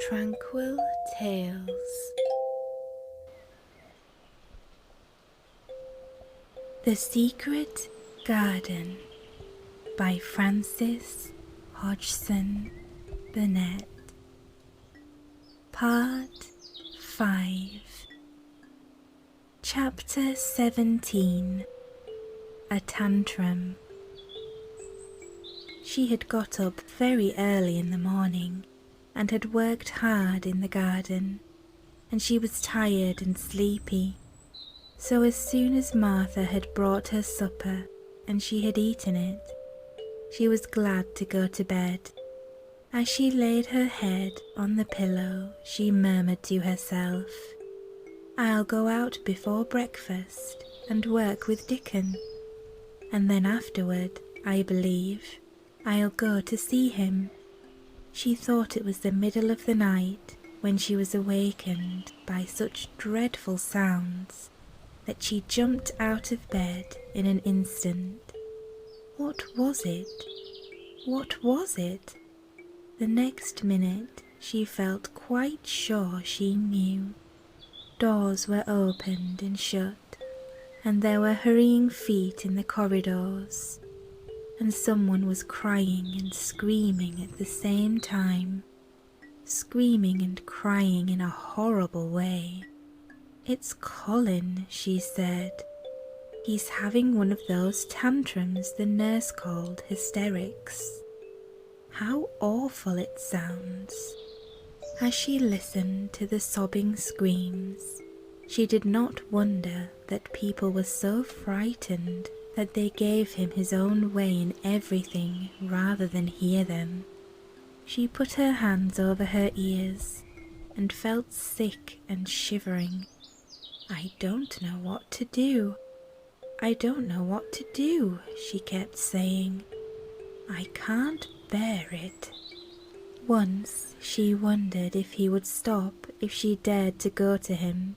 Tranquil Tales. The Secret Garden by Frances Hodgson Burnett. Part 5. Chapter 17. A Tantrum. She had got up very early in the morning and had worked hard in the garden, and she was tired and sleepy. So as soon as Martha had brought her supper and she had eaten it, she was glad to go to bed. As she laid her head on the pillow, she murmured to herself, "I'll go out before breakfast and work with Dickon, and then afterward, I believe, I'll go to see him." She thought it was the middle of the night when she was awakened by such dreadful sounds that she jumped out of bed in an instant. What was it? What was it? The next minute she felt quite sure she knew. Doors were opened and shut, and there were hurrying feet in the corridors, and someone was crying and screaming at the same time, screaming and crying in a horrible way. "It's Colin," she said. "He's having one of those tantrums the nurse called hysterics. How awful it sounds." As she listened to the sobbing screams, she did not wonder that people were so frightened that they gave him his own way in everything rather than hear them. She put her hands over her ears and felt sick and shivering. "I don't know what to do. I don't know what to do," she kept saying. "I can't bear it." Once she wondered if he would stop if she dared to go to him,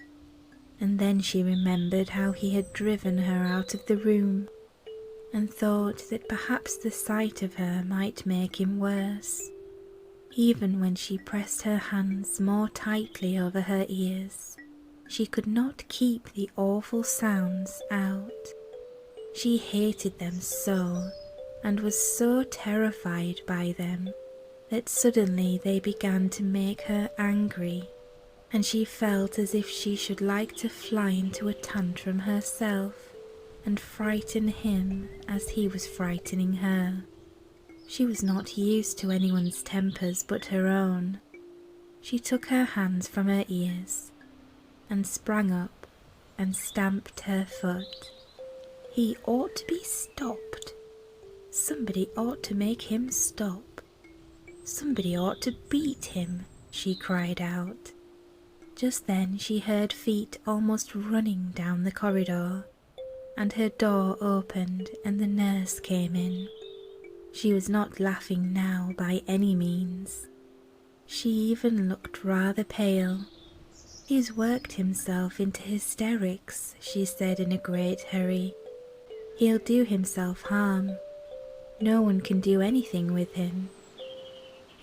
and then she remembered how he had driven her out of the room, and thought that perhaps the sight of her might make him worse. Even when she pressed her hands more tightly over her ears, she could not keep the awful sounds out. She hated them so, and was so terrified by them, that suddenly they began to make her angry, and she felt as if she should like to fly into a tantrum herself and frighten him as he was frightening her. She was not used to anyone's tempers but her own. She took her hands from her ears and sprang up and stamped her foot. "He ought to be stopped. Somebody ought to make him stop. Somebody ought to beat him," she cried out. Just then she heard feet almost running down the corridor, and her door opened and the nurse came in. She was not laughing now by any means. She even looked rather pale. "He's worked himself into hysterics," she said in a great hurry. "He'll do himself harm. No one can do anything with him.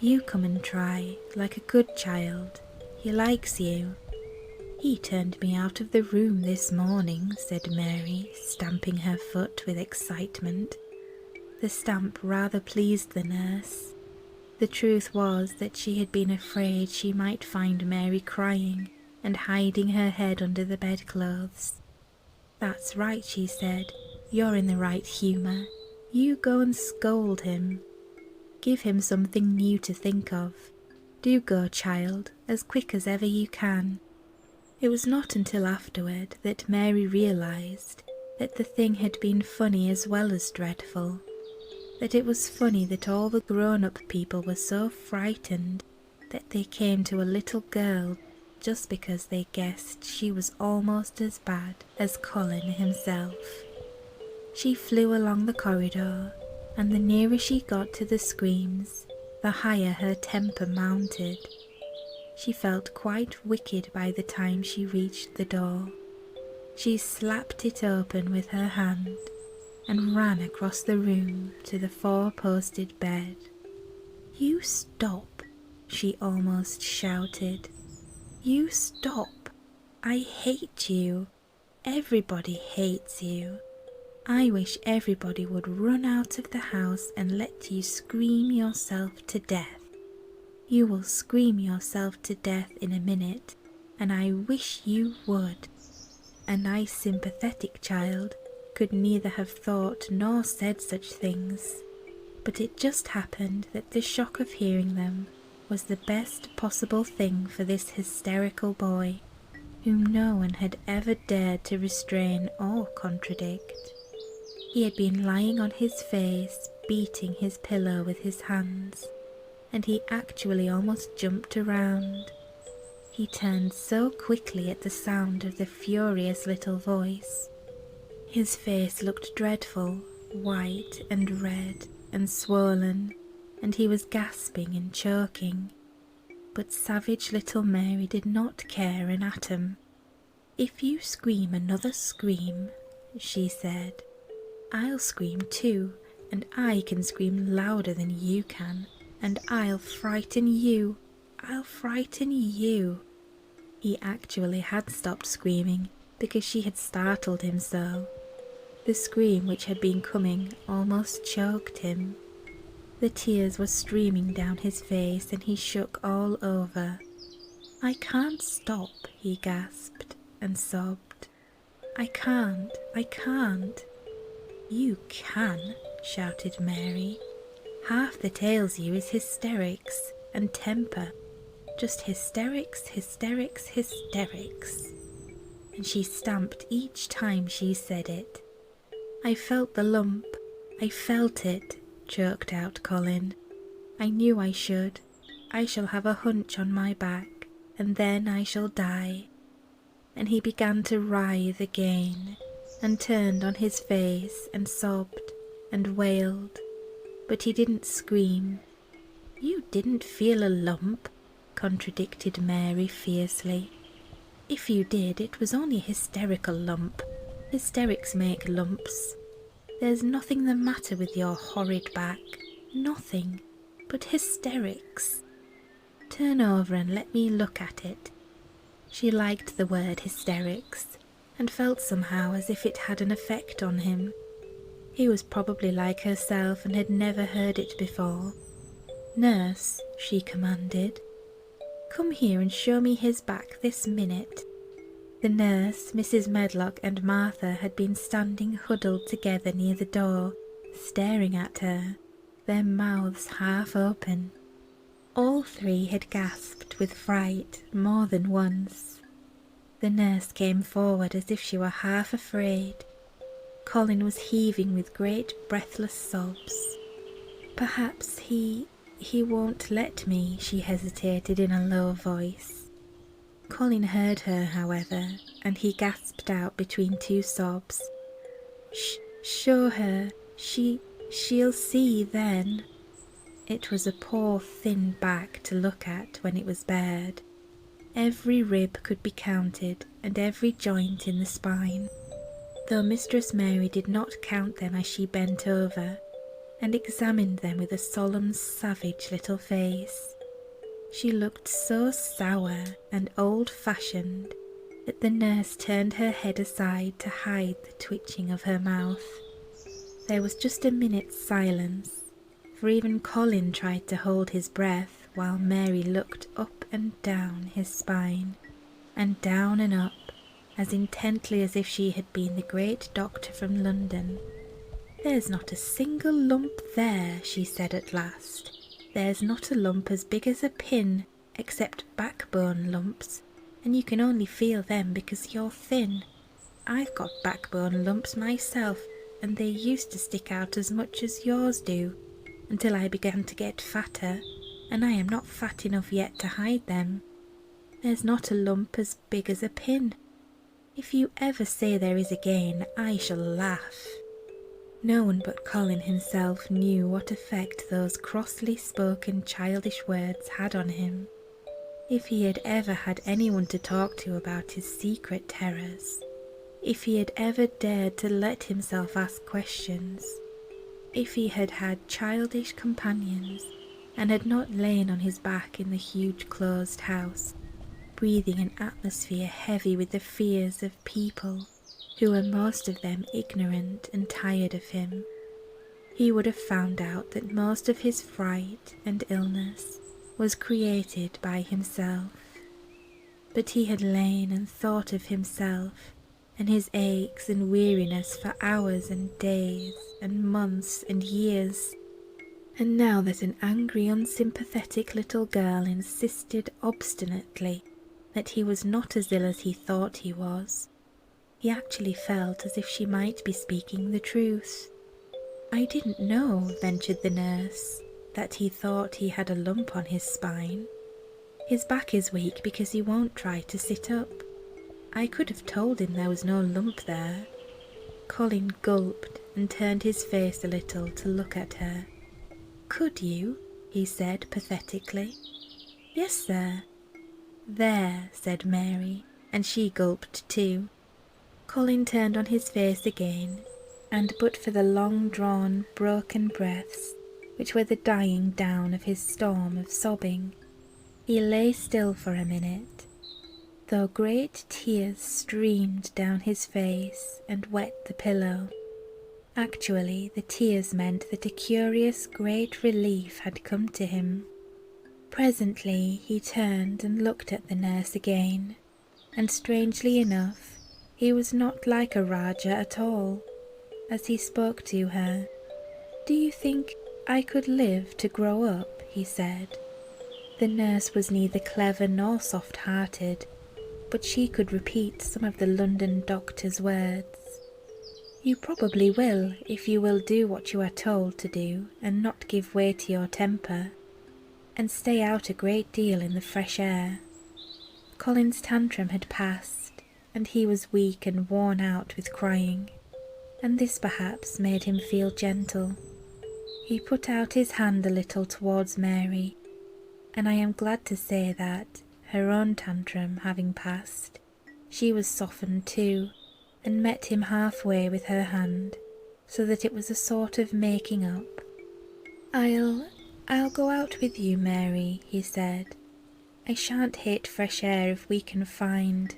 You come and try, like a good child. He likes you." "He turned me out of the room this morning," said Mary, stamping her foot with excitement. The stamp rather pleased the nurse. The truth was that she had been afraid she might find Mary crying and hiding her head under the bedclothes. "That's right," she said. "You're in the right humour. You go and scold him. Give him something new to think of. Do go, child, as quick as ever you can." It was not until afterward that Mary realised that the thing had been funny as well as dreadful. That it was funny that all the grown-up people were so frightened that they came to a little girl just because they guessed she was almost as bad as Colin himself. She flew along the corridor, and the nearer she got to the screams, the higher her temper mounted. She felt quite wicked by the time she reached the door. She slapped it open with her hand and ran across the room to the four-posted bed. "You stop," she almost shouted. "You stop! I hate you! Everybody hates you! I wish everybody would run out of the house and let you scream yourself to death. You will scream yourself to death in a minute, and I wish you would." A nice sympathetic child could neither have thought nor said such things, but it just happened that the shock of hearing them was the best possible thing for this hysterical boy, whom no one had ever dared to restrain or contradict. He had been lying on his face, beating his pillow with his hands, and he actually almost jumped around. He turned so quickly at the sound of the furious little voice. His face looked dreadful, white and red and swollen, and he was gasping and choking. But savage little Mary did not care an atom. "If you scream another scream," she said, "I'll scream too, and I can scream louder than you can, and I'll frighten you. I'll frighten you." He actually had stopped screaming because she had startled him so. The scream which had been coming almost choked him. The tears were streaming down his face and he shook all over. "I can't stop," he gasped and sobbed. I can't." "You can," shouted Mary. "Half that ails you is hysterics and temper. Just hysterics, hysterics, hysterics." And she stamped each time she said it. "I felt the lump. I felt it," choked out Colin. "I knew I should. I shall have a hunch on my back, and then I shall die." And he began to writhe again, and turned on his face and sobbed and wailed. But he didn't scream. "You didn't feel a lump," contradicted Mary fiercely. "If you did, it was only a hysterical lump. Hysterics make lumps. There's nothing the matter with your horrid back. Nothing but hysterics. Turn over and let me look at it." She liked the word hysterics, and felt somehow as if it had an effect on him. He was probably like herself and had never heard it before. "Nurse," she commanded, "come here and show me his back this minute." The nurse, Mrs. Medlock, and Martha had been standing huddled together near the door, staring at her, their mouths half open. All three had gasped with fright more than once. The nurse came forward as if she were half afraid. Colin was heaving with great breathless sobs. "Perhaps he won't let me," she hesitated in a low voice. Colin heard her, however, and he gasped out between two sobs, Show her. She'll see then." It was a poor thin back to look at when it was bared. Every rib could be counted, and every joint in the spine, though Mistress Mary did not count them as she bent over, and examined them with a solemn, savage little face. She looked so sour and old-fashioned that the nurse turned her head aside to hide the twitching of her mouth. There was just a minute's silence, for even Colin tried to hold his breath while Mary looked up and down his spine, and down and up, as intently as if she had been the great doctor from London. "There's not a single lump there," she said at last. "There's not a lump as big as a pin, except backbone lumps, and you can only feel them because you're thin. I've got backbone lumps myself, and they used to stick out as much as yours do, until I began to get fatter, and I am not fat enough yet to hide them. There's not a lump as big as a pin. If you ever say there is again, I shall laugh." No one but Colin himself knew what effect those crossly spoken childish words had on him. If he had ever had anyone to talk to about his secret terrors, if he had ever dared to let himself ask questions, if he had had childish companions, and had not lain on his back in the huge closed house, breathing an atmosphere heavy with the fears of people who were most of them ignorant and tired of him, he would have found out that most of his fright and illness was created by himself. But he had lain and thought of himself and his aches and weariness for hours and days and months and years, and now that an angry, unsympathetic little girl insisted obstinately that he was not as ill as he thought he was, he actually felt as if she might be speaking the truth. "I didn't know," ventured the nurse, "that he thought he had a lump on his spine. His back is weak because he won't try to sit up. I could have told him there was no lump there." Colin gulped and turned his face a little to look at her. "Could you?" he said pathetically. "Yes, sir." "There," said Mary, and she gulped too. Colin turned on his face again, and but for the long-drawn, broken breaths, which were the dying down of his storm of sobbing, he lay still for a minute, though great tears streamed down his face and wet the pillow. Actually, the tears meant that a curious great relief had come to him. Presently he turned and looked at the nurse again, and strangely enough, he was not like a Rajah at all. As he spoke to her, "Do you think I could live to grow up?" he said. The nurse was neither clever nor soft-hearted, but she could repeat some of the London doctor's words. "You probably will, if you will do what you are told to do and not give way to your temper, and stay out a great deal in the fresh air." Colin's tantrum had passed, and he was weak and worn out with crying, and this perhaps made him feel gentle. He put out his hand a little towards Mary, and I am glad to say that, her own tantrum having passed, she was softened too, and met him halfway with her hand, so that it was a sort of making up. I'll go out with you, Mary," he said. "I shan't hate fresh air if we can find—"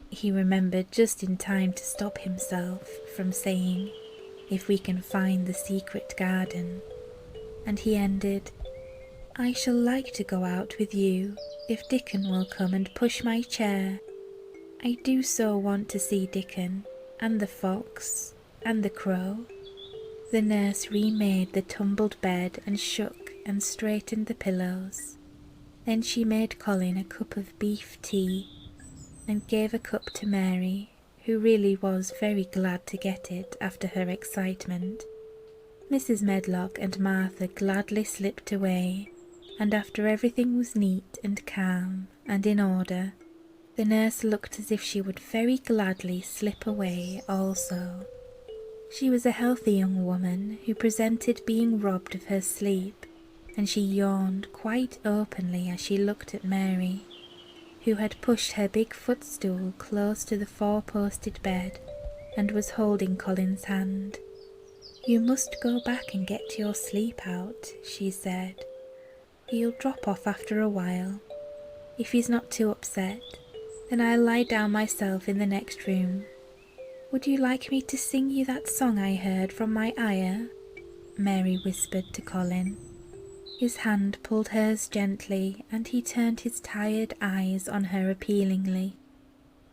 He remembered just in time to stop himself from saying, "if we can find the secret garden," and he ended, "I shall like to go out with you if Dickon will come and push my chair. I do so want to see Dickon, and the fox, and the crow." The nurse remade the tumbled bed and shook and straightened the pillows. Then she made Colin a cup of beef tea, and gave a cup to Mary, who really was very glad to get it after her excitement. Mrs. Medlock and Martha gladly slipped away, and after everything was neat and calm and in order, the nurse looked as if she would very gladly slip away also. She was a healthy young woman who presented being robbed of her sleep, and she yawned quite openly as she looked at Mary, who had pushed her big footstool close to the four-posted bed and was holding Colin's hand. "You must go back and get your sleep out," she said. "He'll drop off after a while. If he's not too upset, then I'll lie down myself in the next room. Would you like me to sing you that song I heard from my ayah?" Mary whispered to Colin. His hand pulled hers gently, and he turned his tired eyes on her appealingly.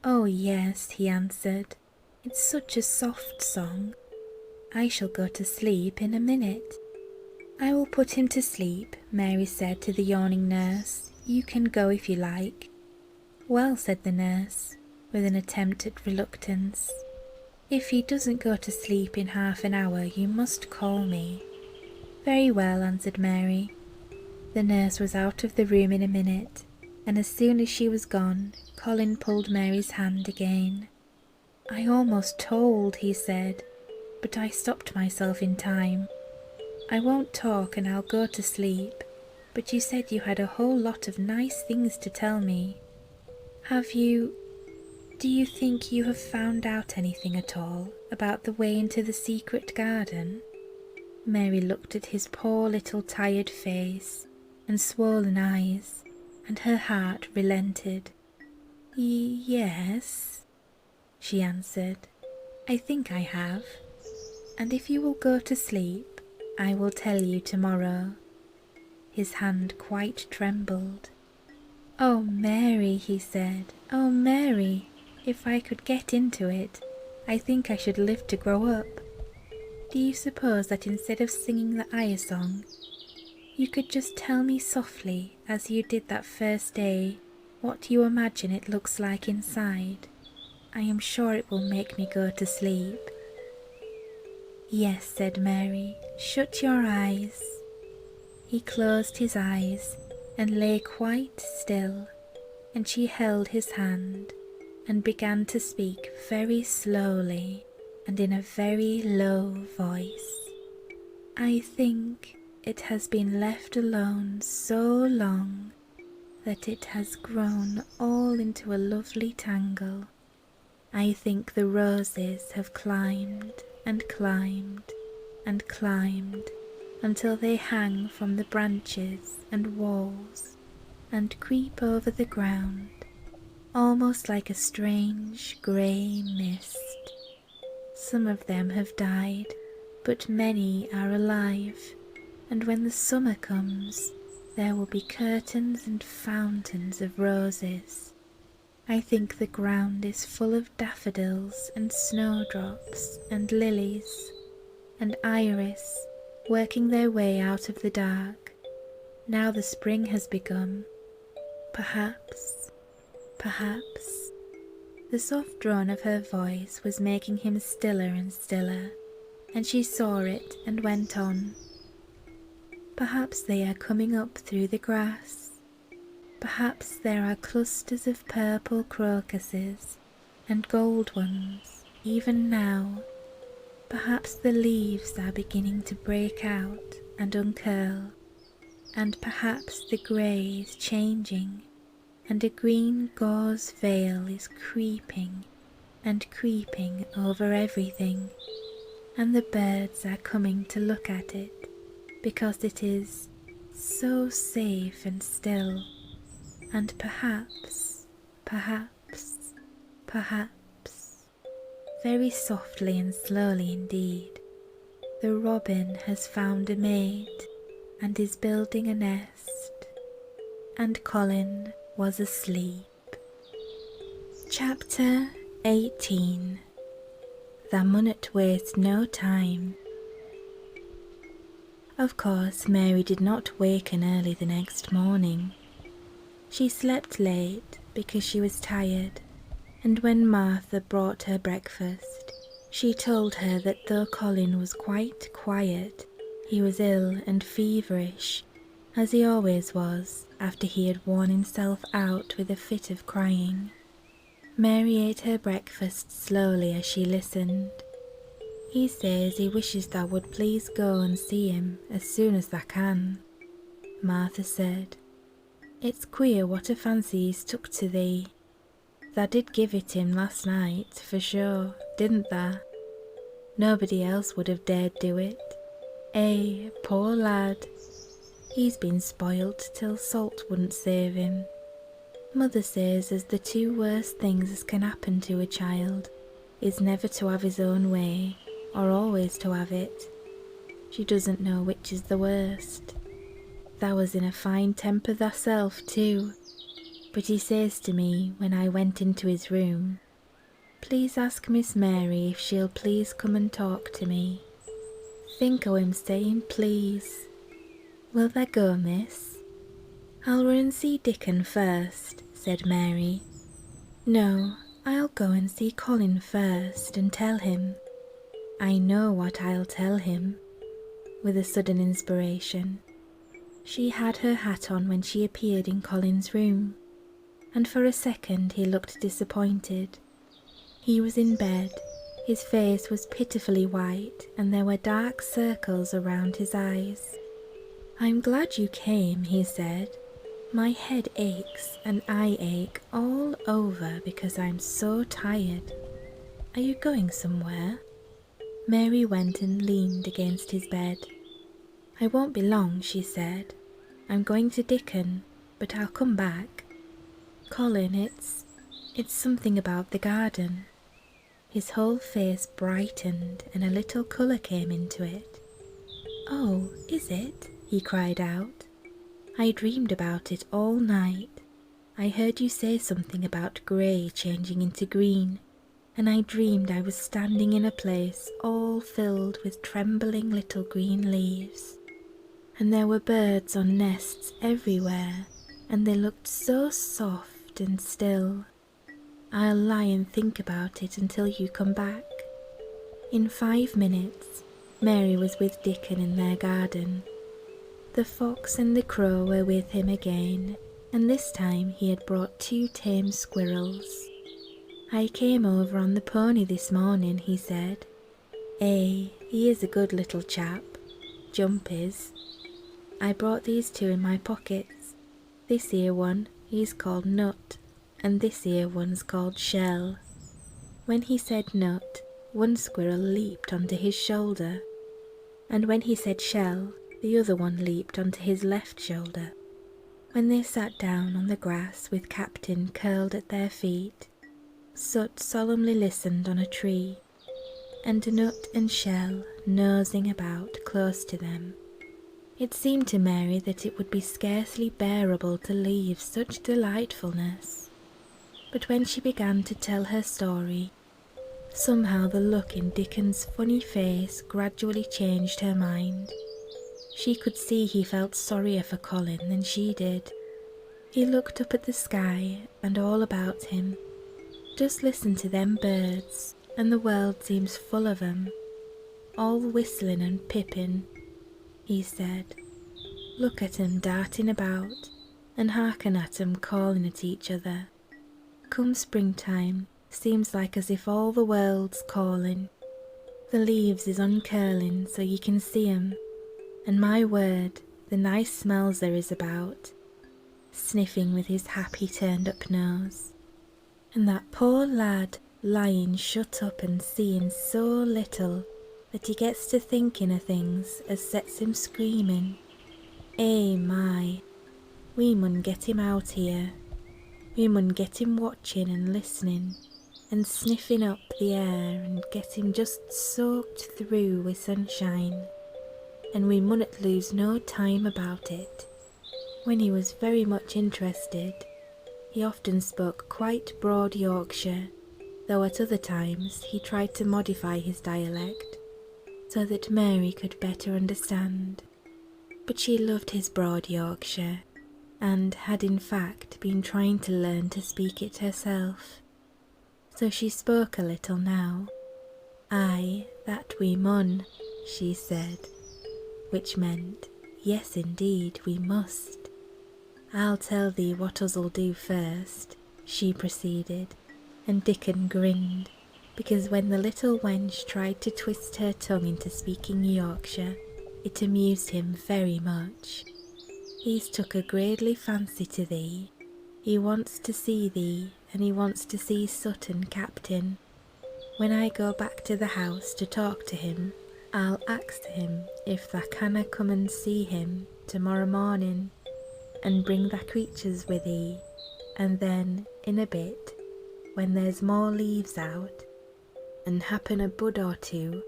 "Oh yes," he answered. "It's such a soft song. I shall go to sleep in a minute." "I will put him to sleep," Mary said to the yawning nurse. "You can go if you like." "Well," said the nurse, with an attempt at reluctance, "if he doesn't go to sleep in half an hour, you must call me." "Very well," answered Mary. The nurse was out of the room in a minute, and as soon as she was gone, Colin pulled Mary's hand again. "I almost told," he said, "but I stopped myself in time. I won't talk and I'll go to sleep, but you said you had a whole lot of nice things to tell me. Do you think you have found out anything at all about the way into the secret garden?" Mary looked at his poor little tired face and swollen eyes, and her heart relented. Yes, she answered. I think I have. And if you will go to sleep, I will tell you tomorrow. His hand quite trembled. Oh, Mary, he said. Oh, Mary, if I could get into it, I think I should live to grow up. Do you suppose that instead of singing the Ayah song, you could just tell me softly, as you did that first day, what you imagine it looks like inside? I am sure it will make me go to sleep. Yes, said Mary, shut your eyes. He closed his eyes and lay quite still, and she held his hand and began to speak very slowly and in a very low voice. I think it has been left alone so long that it has grown all into a lovely tangle. I think the roses have climbed and climbed and climbed until they hang from the branches and walls and creep over the ground, almost like a strange grey mist. Some of them have died, but many are alive, and when the summer comes, there will be curtains and fountains of roses. I think the ground is full of daffodils and snowdrops and lilies and iris working their way out of the dark. Now the spring has begun. Perhaps. The soft drone of her voice was making him stiller and stiller, and she saw it and went on. Perhaps they are coming up through the grass. Perhaps there are clusters of purple crocuses and gold ones even now. Perhaps the leaves are beginning to break out and uncurl, and perhaps the grey is changing, and a green gauze veil is creeping and creeping over everything, and the birds are coming to look at it, because it is so safe and still. And perhaps, very softly and slowly indeed, the robin has found a mate and is building a nest, and Colin was asleep. Chapter 18. The Munnot Waste No Time. Of course, Mary did not waken early the next morning. She slept late because she was tired, and when Martha brought her breakfast, she told her that though Colin was quite quiet, he was ill and feverish, as he always was after he had worn himself out with a fit of crying. Mary ate her breakfast slowly as she listened. He says he wishes thou would please go and see him as soon as thou can, Martha said. It's queer what a fancy he's took to thee. Thou did give it him last night, for sure, didn't thou? Nobody else would have dared do it. Poor lad. He's been spoilt till salt wouldn't save him. Mother says as the two worst things as can happen to a child is never to have his own way, or always to have it. She doesn't know which is the worst. Thou was in a fine temper thyself too, but he says to me when I went into his room, please ask Miss Mary if she'll please come and talk to me. Think o' him saying please. Will thou go, miss? I'll run and see Dickon first, said Mary. No, I'll go and see Colin first and tell him. I know what I'll tell him, with a sudden inspiration. She had her hat on when she appeared in Colin's room, and for a second he looked disappointed. He was in bed, his face was pitifully white, and there were dark circles around his eyes. I'm glad you came, he said. My head aches and I ache all over because I'm so tired. Are you going somewhere? Mary went and leaned against his bed. "I won't be long," she said. "I'm going to Dickon, but I'll come back. Colin, it's something about the garden." His whole face brightened and a little colour came into it. "Oh, is it?" he cried out. "I dreamed about it all night. I heard you say something about grey changing into green, and I dreamed I was standing in a place all filled with trembling little green leaves. And there were birds on nests everywhere, and they looked so soft and still. I'll lie and think about it until you come back." In 5 minutes, Mary was with Dickon in their garden. The fox and the crow were with him again, and this time he had brought 2 tame squirrels. "I came over on the pony this morning," he said. He is a good little chap, Jump is. I brought these 2 in my pockets. This here one, he's called Nut, and this here one's called Shell." When he said Nut, one squirrel leaped onto his shoulder, and when he said Shell, the other one leaped onto his left shoulder. When they sat down on the grass with Captain curled at their feet, Soot solemnly listened on a tree, and Nut and Shell nosing about close to them. It seemed to Mary that it would be scarcely bearable to leave such delightfulness. But when she began to tell her story, somehow the look in Dickon's funny face gradually changed her mind. She could see he felt sorrier for Colin than she did. He looked up at the sky and all about him. "Just listen to them birds, and the world seems full of 'em, all whistling and pipping," he said. "Look at 'em darting about, and hearken at 'em calling at each other. Come springtime, seems like as if all the world's calling. The leaves is uncurling so you can see 'em, and my word, the nice smells there is about," sniffing with his happy turned-up nose. "And that poor lad lying shut up and seeing so little that he gets to thinking of things as sets him screaming. My, we mun get him out here. We mun get him watching and listening and sniffing up the air and get him just soaked through with sunshine. And we munnot lose no time about it." When he was very much interested, he often spoke quite broad Yorkshire, though at other times he tried to modify his dialect so that Mary could better understand. But she loved his broad Yorkshire, and had in fact been trying to learn to speak it herself. So she spoke a little now. "Aye, that we mun," she said, which meant, "Yes indeed, we must." "I'll tell thee what us'll do first," she proceeded, and Dickon grinned, because when the little wench tried to twist her tongue into speaking Yorkshire, it amused him very much. "He's took a gradely fancy to thee. He wants to see thee, and he wants to see Sutton Captain. When I go back to the house to talk to him, I'll ax him if tha canna come and see him tomorrow morning, and bring tha creatures with thee, and then, in a bit, when there's more leaves out, and happen a bud or 2,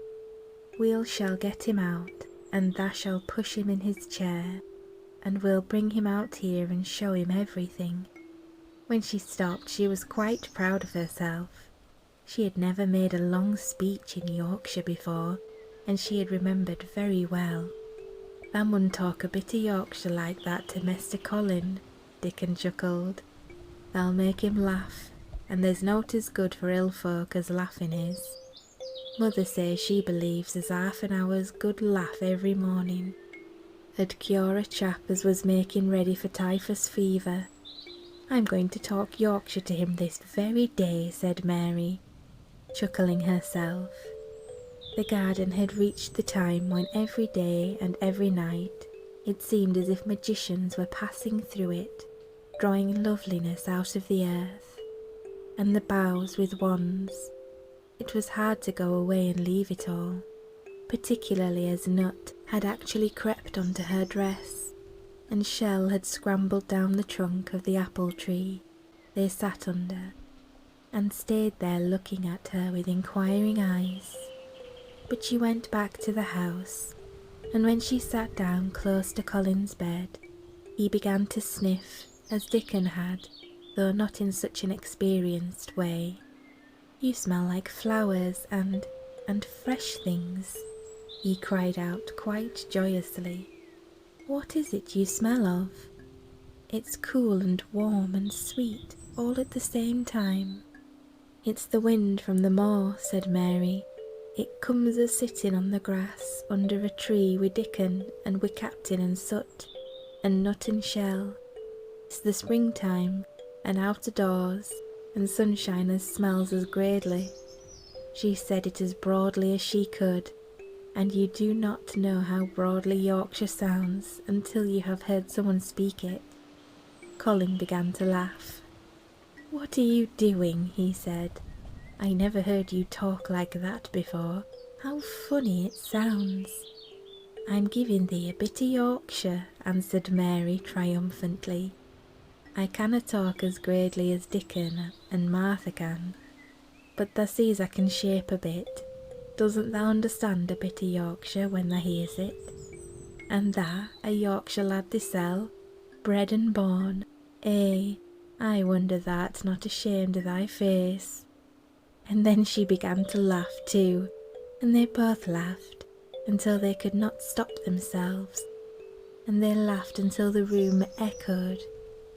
we'll shall get him out, and tha shall push him in his chair, and we'll bring him out here and show him everything." When she stopped, she was quite proud of herself. She had never made a long speech in Yorkshire before, and she had remembered very well. "Thou mun talk a bit of Yorkshire like that to Mester Colin," Dickon chuckled. "Thou'll make him laugh, and there's nought as good for ill folk as laughing is. Mother says she believes as half an hour's good laugh every morning 'ud cure a chap as was making ready for typhus fever." "I'm going to talk Yorkshire to him this very day," said Mary, chuckling herself. The garden had reached the time when every day and every night it seemed as if magicians were passing through it, drawing loveliness out of the earth, and the boughs with wands. It was hard to go away and leave it all, particularly as Nut had actually crept slipped onto her dress, and Shell had scrambled down the trunk of the apple tree they sat under, and stayed there looking at her with inquiring eyes. But she went back to the house, and when she sat down close to Colin's bed, he began to sniff as Dickon had, though not in such an experienced way. "You smell like flowers and fresh things," he cried out quite joyously. "What is it you smell of?" "It's cool and warm and sweet all at the same time." "It's the wind from the moor," said Mary. "It comes a sitting on the grass under a tree wi' Dickon and wi' Captain and Sut and Nut and Shell. It's the springtime and out o' doors and sunshine as smells as gradely." She said it as broadly as she could, and you do not know how broadly Yorkshire sounds until you have heard someone speak it. Colin began to laugh. "What are you doing?" he said. "I never heard you talk like that before. How funny it sounds." "I'm giving thee a bit of Yorkshire," answered Mary triumphantly. "I canna talk as gradely as Dickon and Martha can, but thou sees I can shape a bit. Doesn't thou understand a bit of Yorkshire when thou hears it? And thou, a Yorkshire lad thyself, bred and born, I wonder thou'rt not ashamed of thy face." And then she began to laugh too, and they both laughed until they could not stop themselves, and they laughed until the room echoed,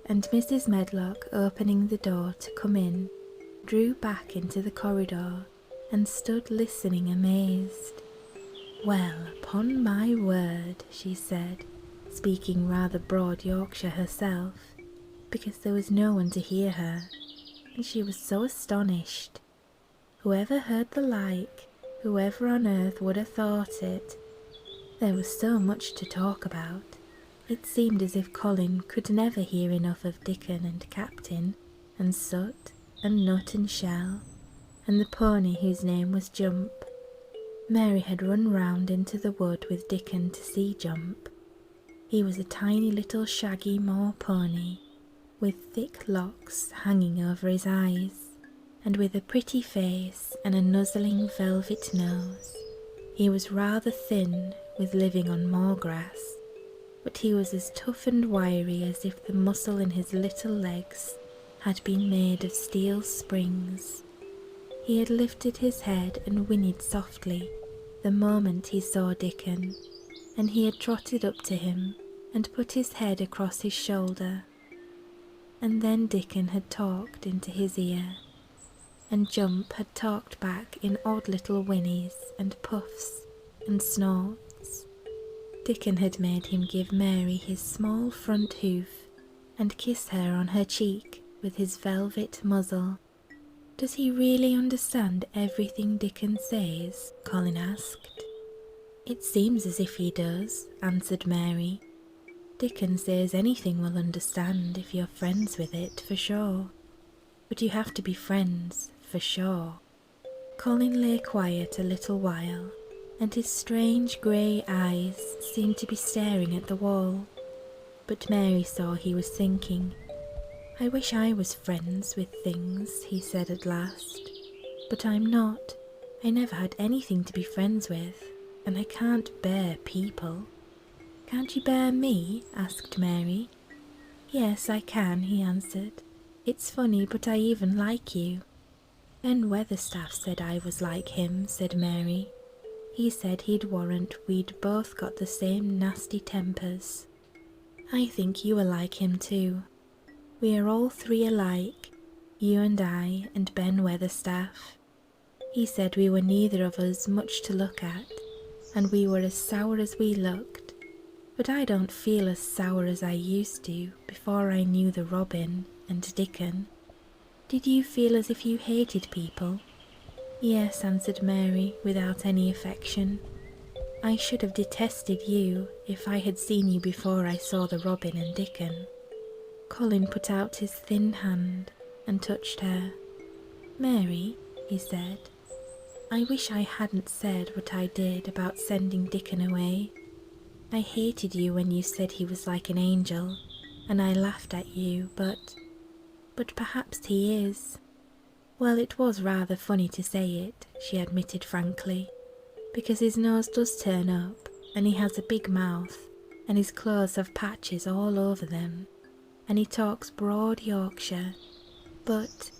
and Mrs. Medlock, opening the door to come in, drew back into the corridor and stood listening amazed. "Well, upon my word," she said, speaking rather broad Yorkshire herself, because there was no one to hear her, and she was so astonished. Whoever heard the like, whoever on earth would have thought it? There was so much to talk about. It seemed as if Colin could never hear enough of Dickon and Captain and Sut and Nut and Shell, and the pony whose name was Jump. Mary had run round into the wood with Dickon to see Jump. He was a tiny little shaggy moor pony, with thick locks hanging over his eyes, and with a pretty face and a nuzzling velvet nose. He was rather thin with living on moor grass, but he was as tough and wiry as if the muscle in his little legs had been made of steel springs. He had lifted his head and whinnied softly the moment he saw Dickon, and he had trotted up to him and put his head across his shoulder. And then Dickon had talked into his ear, and Jump had talked back in odd little whinnies and puffs and snorts. Dickon had made him give Mary his small front hoof and kiss her on her cheek with his velvet muzzle. "Does he really understand everything Dickon says?" Colin asked. "It seems as if he does," answered Mary. "Dickon says anything will understand if you're friends with it, for sure. But you have to be friends, for sure." Colin lay quiet a little while, and his strange grey eyes seemed to be staring at the wall. But Mary saw he was thinking. "I wish I was friends with things," he said at last. "But I'm not. I never had anything to be friends with, and I can't bear people." "Can't you bear me?" asked Mary. "Yes, I can," he answered. "It's funny, but I even like you." "Ben Weatherstaff said I was like him," said Mary. "He said he'd warrant we'd both got the same nasty tempers. I think you are like him too. We are all three alike, you and I and Ben Weatherstaff. He said we were neither of us much to look at, and we were as sour as we looked, but I don't feel as sour as I used to before I knew the Robin and Dickon. Did you feel as if you hated people?" "Yes," answered Mary without any affection. "I should have detested you if I had seen you before I saw the Robin and Dickon." Colin put out his thin hand and touched her. "Mary," he said, "I wish I hadn't said what I did about sending Dickon away. I hated you when you said he was like an angel, and I laughed at you, but perhaps he is. Well, it was rather funny to say it, she admitted frankly, because his nose does turn up, and he has a big mouth, and his clothes have patches all over them, and he talks broad Yorkshire. But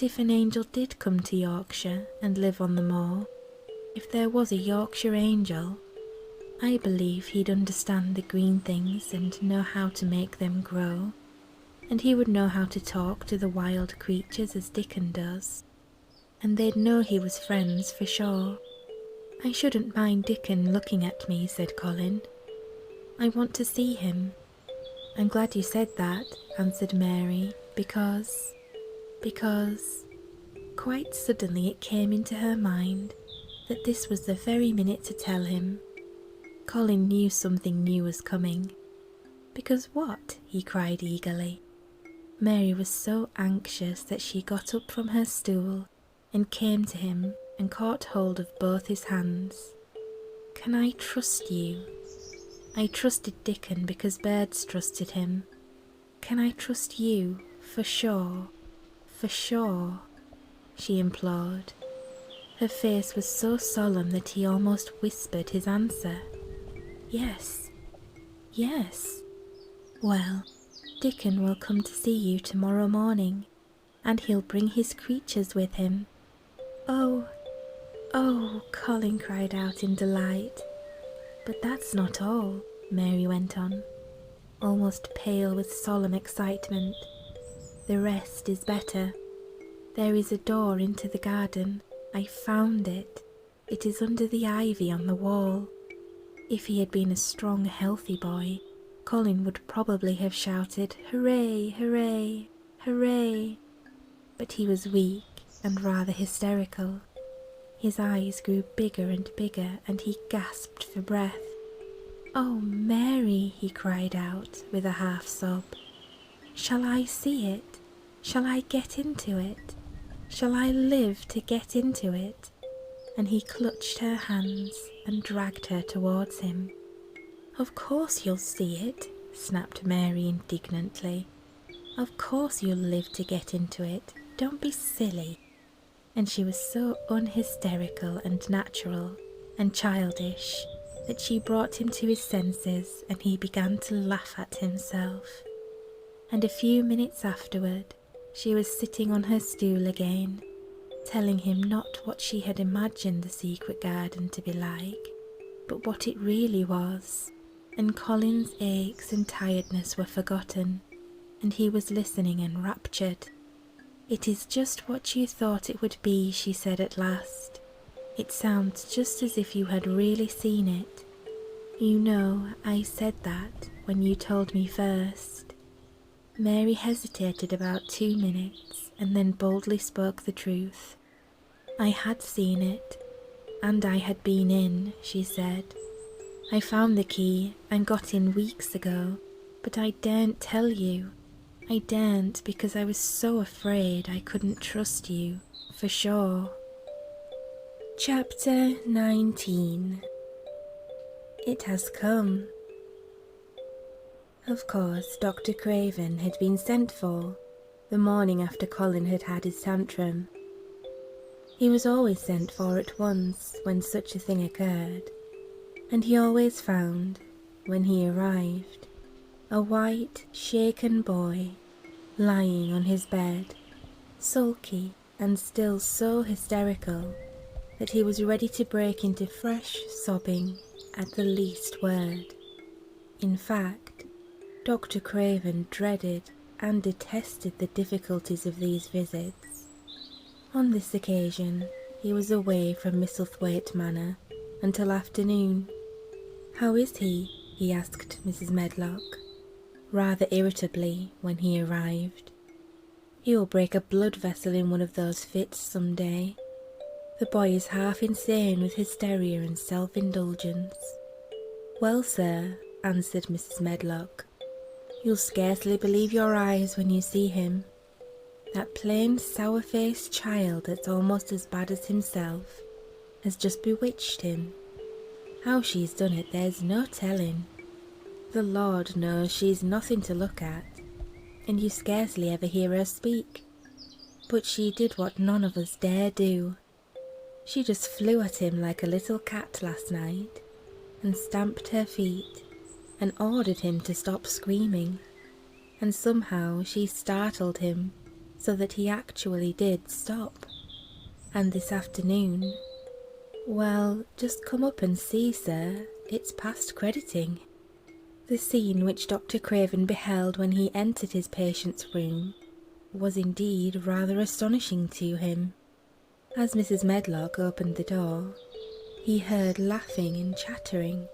if an angel did come to Yorkshire and live on the moor, if there was a Yorkshire angel, I believe he'd understand the green things and know how to make them grow, and he would know how to talk to the wild creatures as Dickon does, and they'd know he was friends for sure. I shouldn't mind Dickon looking at me, said Colin. I want to see him. I'm glad you said that, answered Mary, because quite suddenly it came into her mind that this was the very minute to tell him. Colin knew something new was coming. Because what? He cried eagerly. Mary was so anxious that she got up from her stool and came to him and caught hold of both his hands. Can I trust you? I trusted Dickon because birds trusted him. Can I trust you, for sure, she implored. Her face was so solemn that he almost whispered his answer. Yes. Well, Dickon will come to see you tomorrow morning, and he'll bring his creatures with him. Oh, Colin cried out in delight. But that's not all, Mary went on, almost pale with solemn excitement. The rest is better. There is a door into the garden. I found it. It is under the ivy on the wall. If he had been a strong, healthy boy, Colin would probably have shouted, "Hooray, hooray, hooray!" But he was weak and rather hysterical. His eyes grew bigger and bigger, and he gasped for breath. "Oh, Mary," he cried out with a half-sob. "Shall I see it? Shall I get into it? Shall I live to get into it?" And he clutched her hands and dragged her towards him. "Of course you'll see it," snapped Mary indignantly. "Of course you'll live to get into it. Don't be silly." And she was so unhysterical and natural and childish that she brought him to his senses, and he began to laugh at himself. And a few minutes afterward, she was sitting on her stool again, telling him not what she had imagined the secret garden to be like, but what it really was, and Colin's aches and tiredness were forgotten, and he was listening enraptured. "It is just what you thought it would be," she said at last. "It sounds just as if you had really seen it. You know, I said that when you told me first." Mary hesitated about 2 minutes and then boldly spoke the truth. "I had seen it, and I had been in," she said. "I found the key and got in weeks ago, but I daren't tell you. I daren't because I was so afraid I couldn't trust you, for sure." Chapter 19. It has come. Of course, Dr. Craven had been sent for the morning after Colin had had his tantrum. He was always sent for at once when such a thing occurred, and he always found, when he arrived, a white, shaken boy lying on his bed, sulky and still so hysterical that he was ready to break into fresh sobbing at the least word. In fact, Dr. Craven dreaded and detested the difficulties of these visits. On this occasion, he was away from Misselthwaite Manor until afternoon. "How is he?" he asked Mrs. Medlock, rather irritably, when he arrived. "He will break a blood vessel in one of those fits some day. The boy is half insane with hysteria and self-indulgence." "Well, sir," answered Mrs. Medlock, "you'll scarcely believe your eyes when you see him. That plain, sour-faced child that's almost as bad as himself has just bewitched him. How she's done it there's no telling. The Lord knows she's nothing to look at, and you scarcely ever hear her speak. But she did what none of us dare do. She just flew at him like a little cat last night, and stamped her feet, and ordered him to stop screaming, and somehow she startled him so that he actually did stop. And this afternoon, well, just come up and see, sir, it's past crediting. The scene which Dr. Craven beheld when he entered his patient's room was indeed rather astonishing to him. As Mrs. Medlock opened the door, he heard laughing and chattering.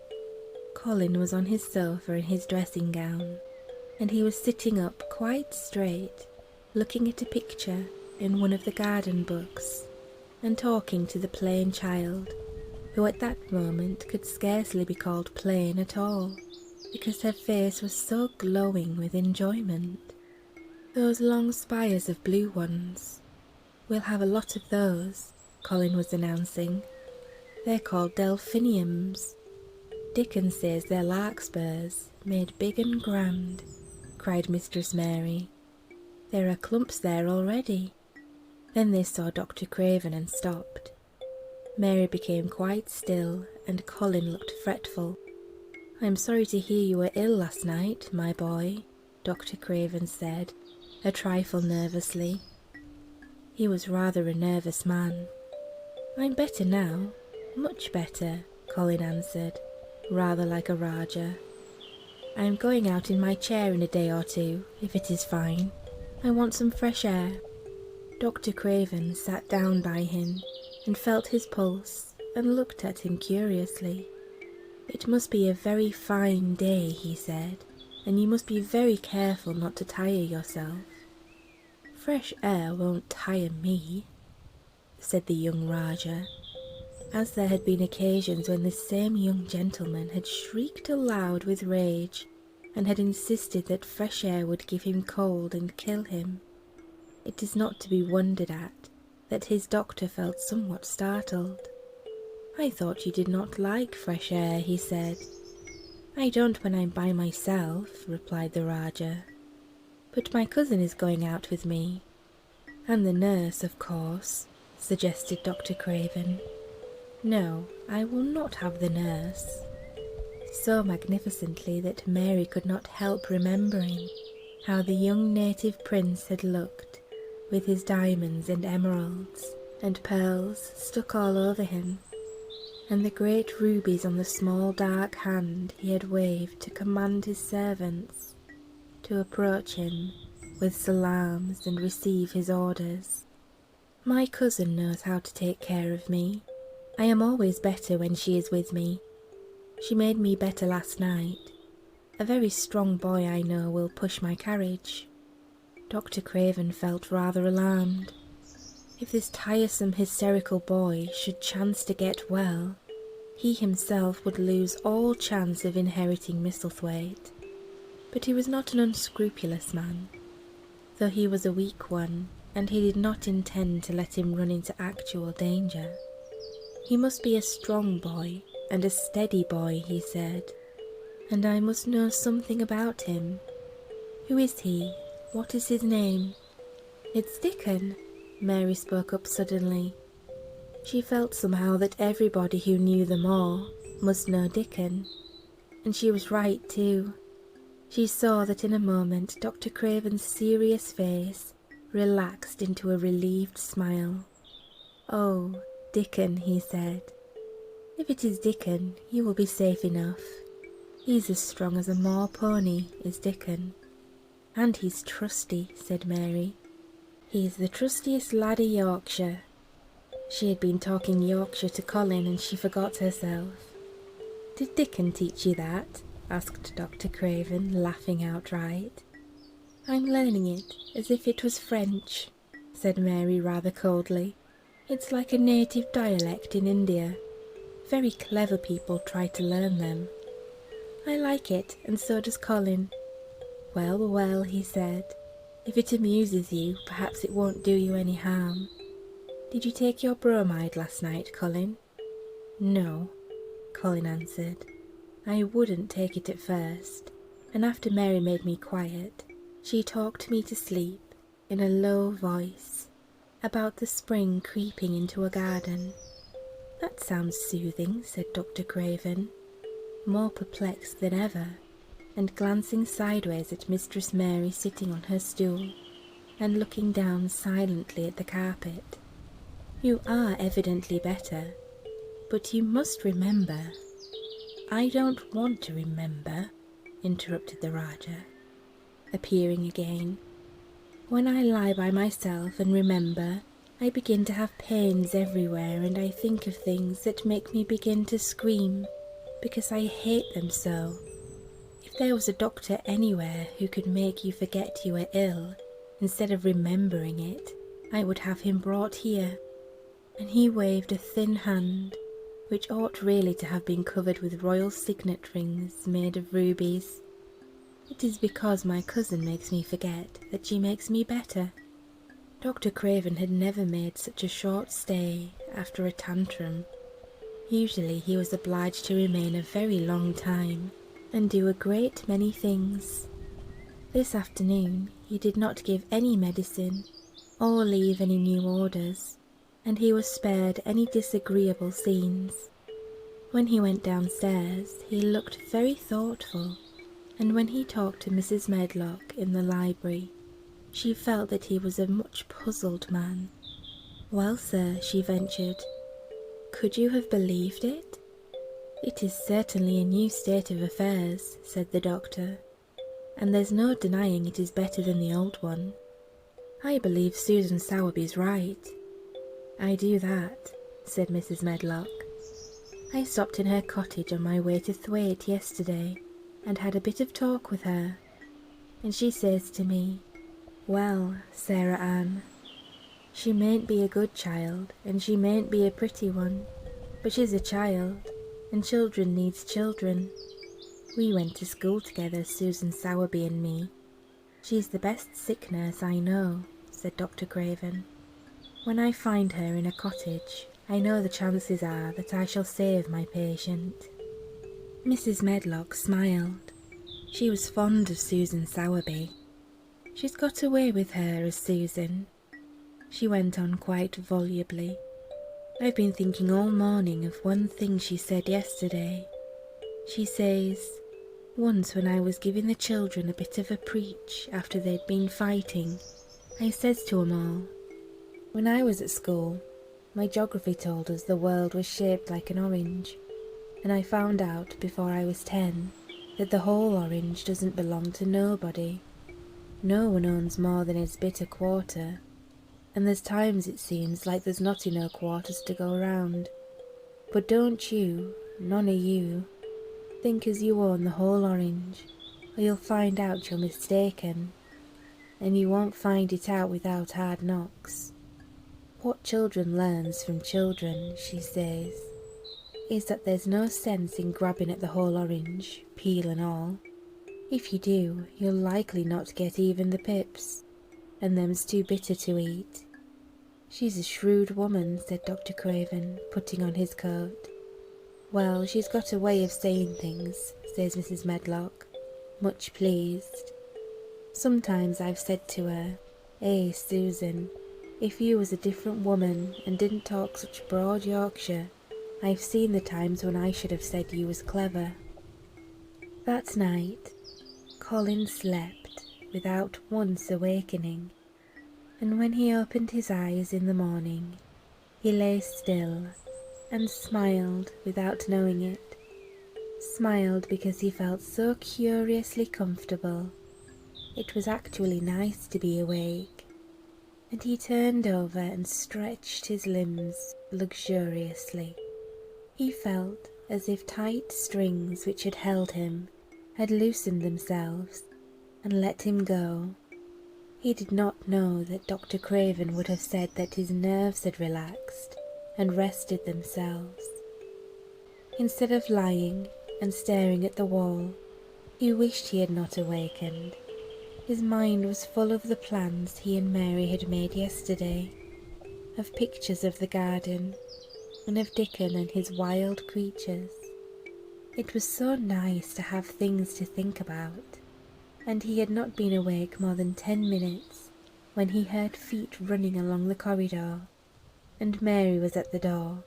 Colin was on his sofa in his dressing gown, and he was sitting up quite straight, looking at a picture in one of the garden books, and talking to the plain child, who at that moment could scarcely be called plain at all, because her face was so glowing with enjoyment. Those long spires of blue ones. We'll have a lot of those, Colin was announcing. They're called delphiniums. Dickon says they're larkspurs, made big and grand, cried Mistress Mary. There are clumps there already. Then they saw Dr. Craven and stopped. Mary became quite still, and Colin looked fretful. "I'm sorry to hear you were ill last night, my boy," Dr. Craven said, a trifle nervously. He was rather a nervous man. "I'm better now, much better," Colin answered, rather like a Rajah. "I'm going out in my chair in a day or two, if it is fine. I want some fresh air." Dr. Craven sat down by him and felt his pulse and looked at him curiously. "It must be a very fine day," he said, "and you must be very careful not to tire yourself." "Fresh air won't tire me," said the young Rajah, as there had been occasions when this same young gentleman had shrieked aloud with rage and had insisted that fresh air would give him cold and kill him. It is not to be wondered at that his doctor felt somewhat startled. "I thought you did not like fresh air," he said. "I don't when I'm by myself," replied the Rajah. "But my cousin is going out with me." "And the nurse, of course," suggested Dr. Craven. "No, I will not have the nurse," so magnificently that Mary could not help remembering how the young native prince had looked, with his diamonds and emeralds and pearls stuck all over him, and the great rubies on the small dark hand he had waved to command his servants to approach him with salams and receive his orders. "My cousin knows how to take care of me. I am always better when she is with me. She made me better last night. A very strong boy I know will push my carriage." Dr. Craven felt rather alarmed. If this tiresome hysterical boy should chance to get well, he himself would lose all chance of inheriting Misselthwaite. But he was not an unscrupulous man, though he was a weak one, and he did not intend to let him run into actual danger. He must be a strong boy and a steady boy, he said, and I must know something about him. "Who is he? What is his name?" "It's Dickon," Mary spoke up suddenly. She felt somehow that everybody who knew them all must know Dickon, and she was right too. She saw that in a moment Dr. Craven's serious face relaxed into a relieved smile. "Oh, Dickon," he said. "If it is Dickon, you will be safe enough. He's as strong as a moor pony, is Dickon." "And he's trusty," said Mary. "He's the trustiest lad of Yorkshire." She had been talking Yorkshire to Colin and she forgot herself. "Did Dickon teach you that?" asked Dr. Craven, laughing outright. "I'm learning it as if it was French," said Mary rather coldly. "It's like a native dialect in India. Very clever people try to learn them. I like it, and so does Colin." "Well, well," he said, "if it amuses you, perhaps it won't do you any harm. Did you take your bromide last night, Colin?" "No." Colin answered. I wouldn't take it at first, and after Mary made me quiet, she talked me to sleep in a low voice about the spring creeping into a garden. That sounds soothing, said Dr. Craven, more perplexed than ever, and glancing sideways at Mistress Mary sitting on her stool and looking down silently at the carpet. You are evidently better, but you must remember. I don't want to remember, interrupted the Rajah, appearing again. When I lie by myself and remember, I begin to have pains everywhere, and I think of things that make me begin to scream, because I hate them so. If there was a doctor anywhere who could make you forget you were ill, instead of remembering it, I would have him brought here. And he waved a thin hand, which ought really to have been covered with royal signet rings made of rubies. It is because my cousin makes me forget that she makes me better. Dr. Craven had never made such a short stay after a tantrum. Usually he was obliged to remain a very long time and do a great many things. This afternoon he did not give any medicine or leave any new orders, and he was spared any disagreeable scenes. When he went downstairs he looked very thoughtful, and when he talked to Mrs. Medlock in the library, she felt that he was a much puzzled man. Well, sir, she ventured, could you have believed it? It is certainly a new state of affairs, said the doctor, and there's no denying it is better than the old one. I believe Susan Sowerby's right. I do that, said Mrs. Medlock. I stopped in her cottage on my way to Thwaite yesterday and had a bit of talk with her, and she says to me, well, Sarah Ann, she mayn't be a good child, and she mayn't be a pretty one, but she's a child, and children needs children. We went to school together, Susan Sowerby and me. She's the best sick nurse I know, said Dr. Craven. When I find her in a cottage, I know the chances are that I shall save my patient. Mrs. Medlock smiled. She was fond of Susan Sowerby. She's got away with her as Susan. She went on quite volubly. I've been thinking all morning of one thing she said yesterday. She says, once when I was giving the children a bit of a preach after they'd been fighting, I says to 'em all, when I was at school, my geography told us the world was shaped like an orange, and I found out before I was 10 that the whole orange doesn't belong to nobody. No one owns more than his bit a quarter, and there's times it seems like there's not enough quarters to go round. But don't you, none of you, think as you own the whole orange, or you'll find out you're mistaken, and you won't find it out without hard knocks. What children learns from children, she says, is that there's no sense in grabbing at the whole orange, peel and all. If you do, you'll likely not get even the pips, and them's too bitter to eat. She's a shrewd woman, said Dr. Craven, putting on his coat. Well, she's got a way of saying things, says Mrs. Medlock, much pleased. Sometimes I've said to her, Susan, if you was a different woman and didn't talk such broad Yorkshire, I've seen the times when I should have said you was clever. That night, Colin slept without once awakening, and when he opened his eyes in the morning, he lay still and smiled without knowing it. Smiled because he felt so curiously comfortable. It was actually nice to be awake, and he turned over and stretched his limbs luxuriously. He felt as if tight strings which had held him had loosened themselves and let him go. He did not know that Dr. Craven would have said that his nerves had relaxed and rested themselves. Instead of lying and staring at the wall, he wished he had not awakened. His mind was full of the plans he and Mary had made yesterday, of pictures of the garden, and of Dickon and his wild creatures. It was so nice to have things to think about, and he had not been awake more than 10 minutes when he heard feet running along the corridor, and Mary was at the door.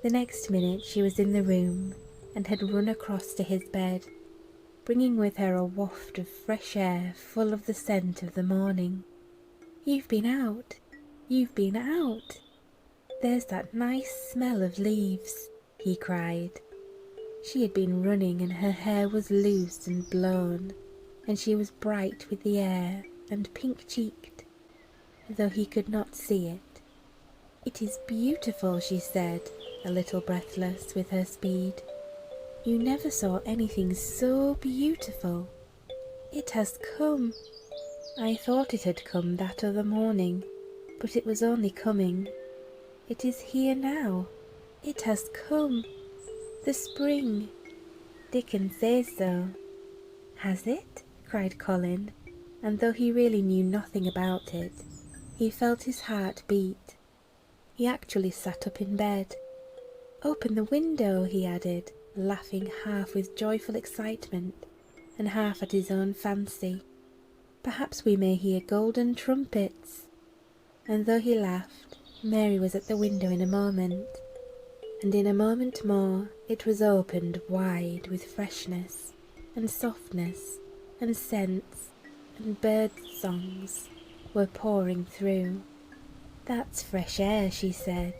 The next minute she was in the room and had run across to his bed, bringing with her a waft of fresh air full of the scent of the morning. "You've been out! You've been out! There's that nice smell of leaves," he cried. She had been running and her hair was loose and blown, and she was bright with the air and pink-cheeked, though he could not see it. "It is beautiful," she said, a little breathless with her speed. "You never saw anything so beautiful. It has come. I thought it had come that other morning, but it was only coming. It is here now. It has come. The spring. Dickon says so." "Has it?" cried Colin, and though he really knew nothing about it, he felt his heart beat. He actually sat up in bed. "Open the window," he added, laughing half with joyful excitement and half at his own fancy. "Perhaps we may hear golden trumpets." And though he laughed, Mary was at the window in a moment, and in a moment more it was opened wide with freshness and softness, and scents and bird songs were pouring through. "That's fresh air," she said.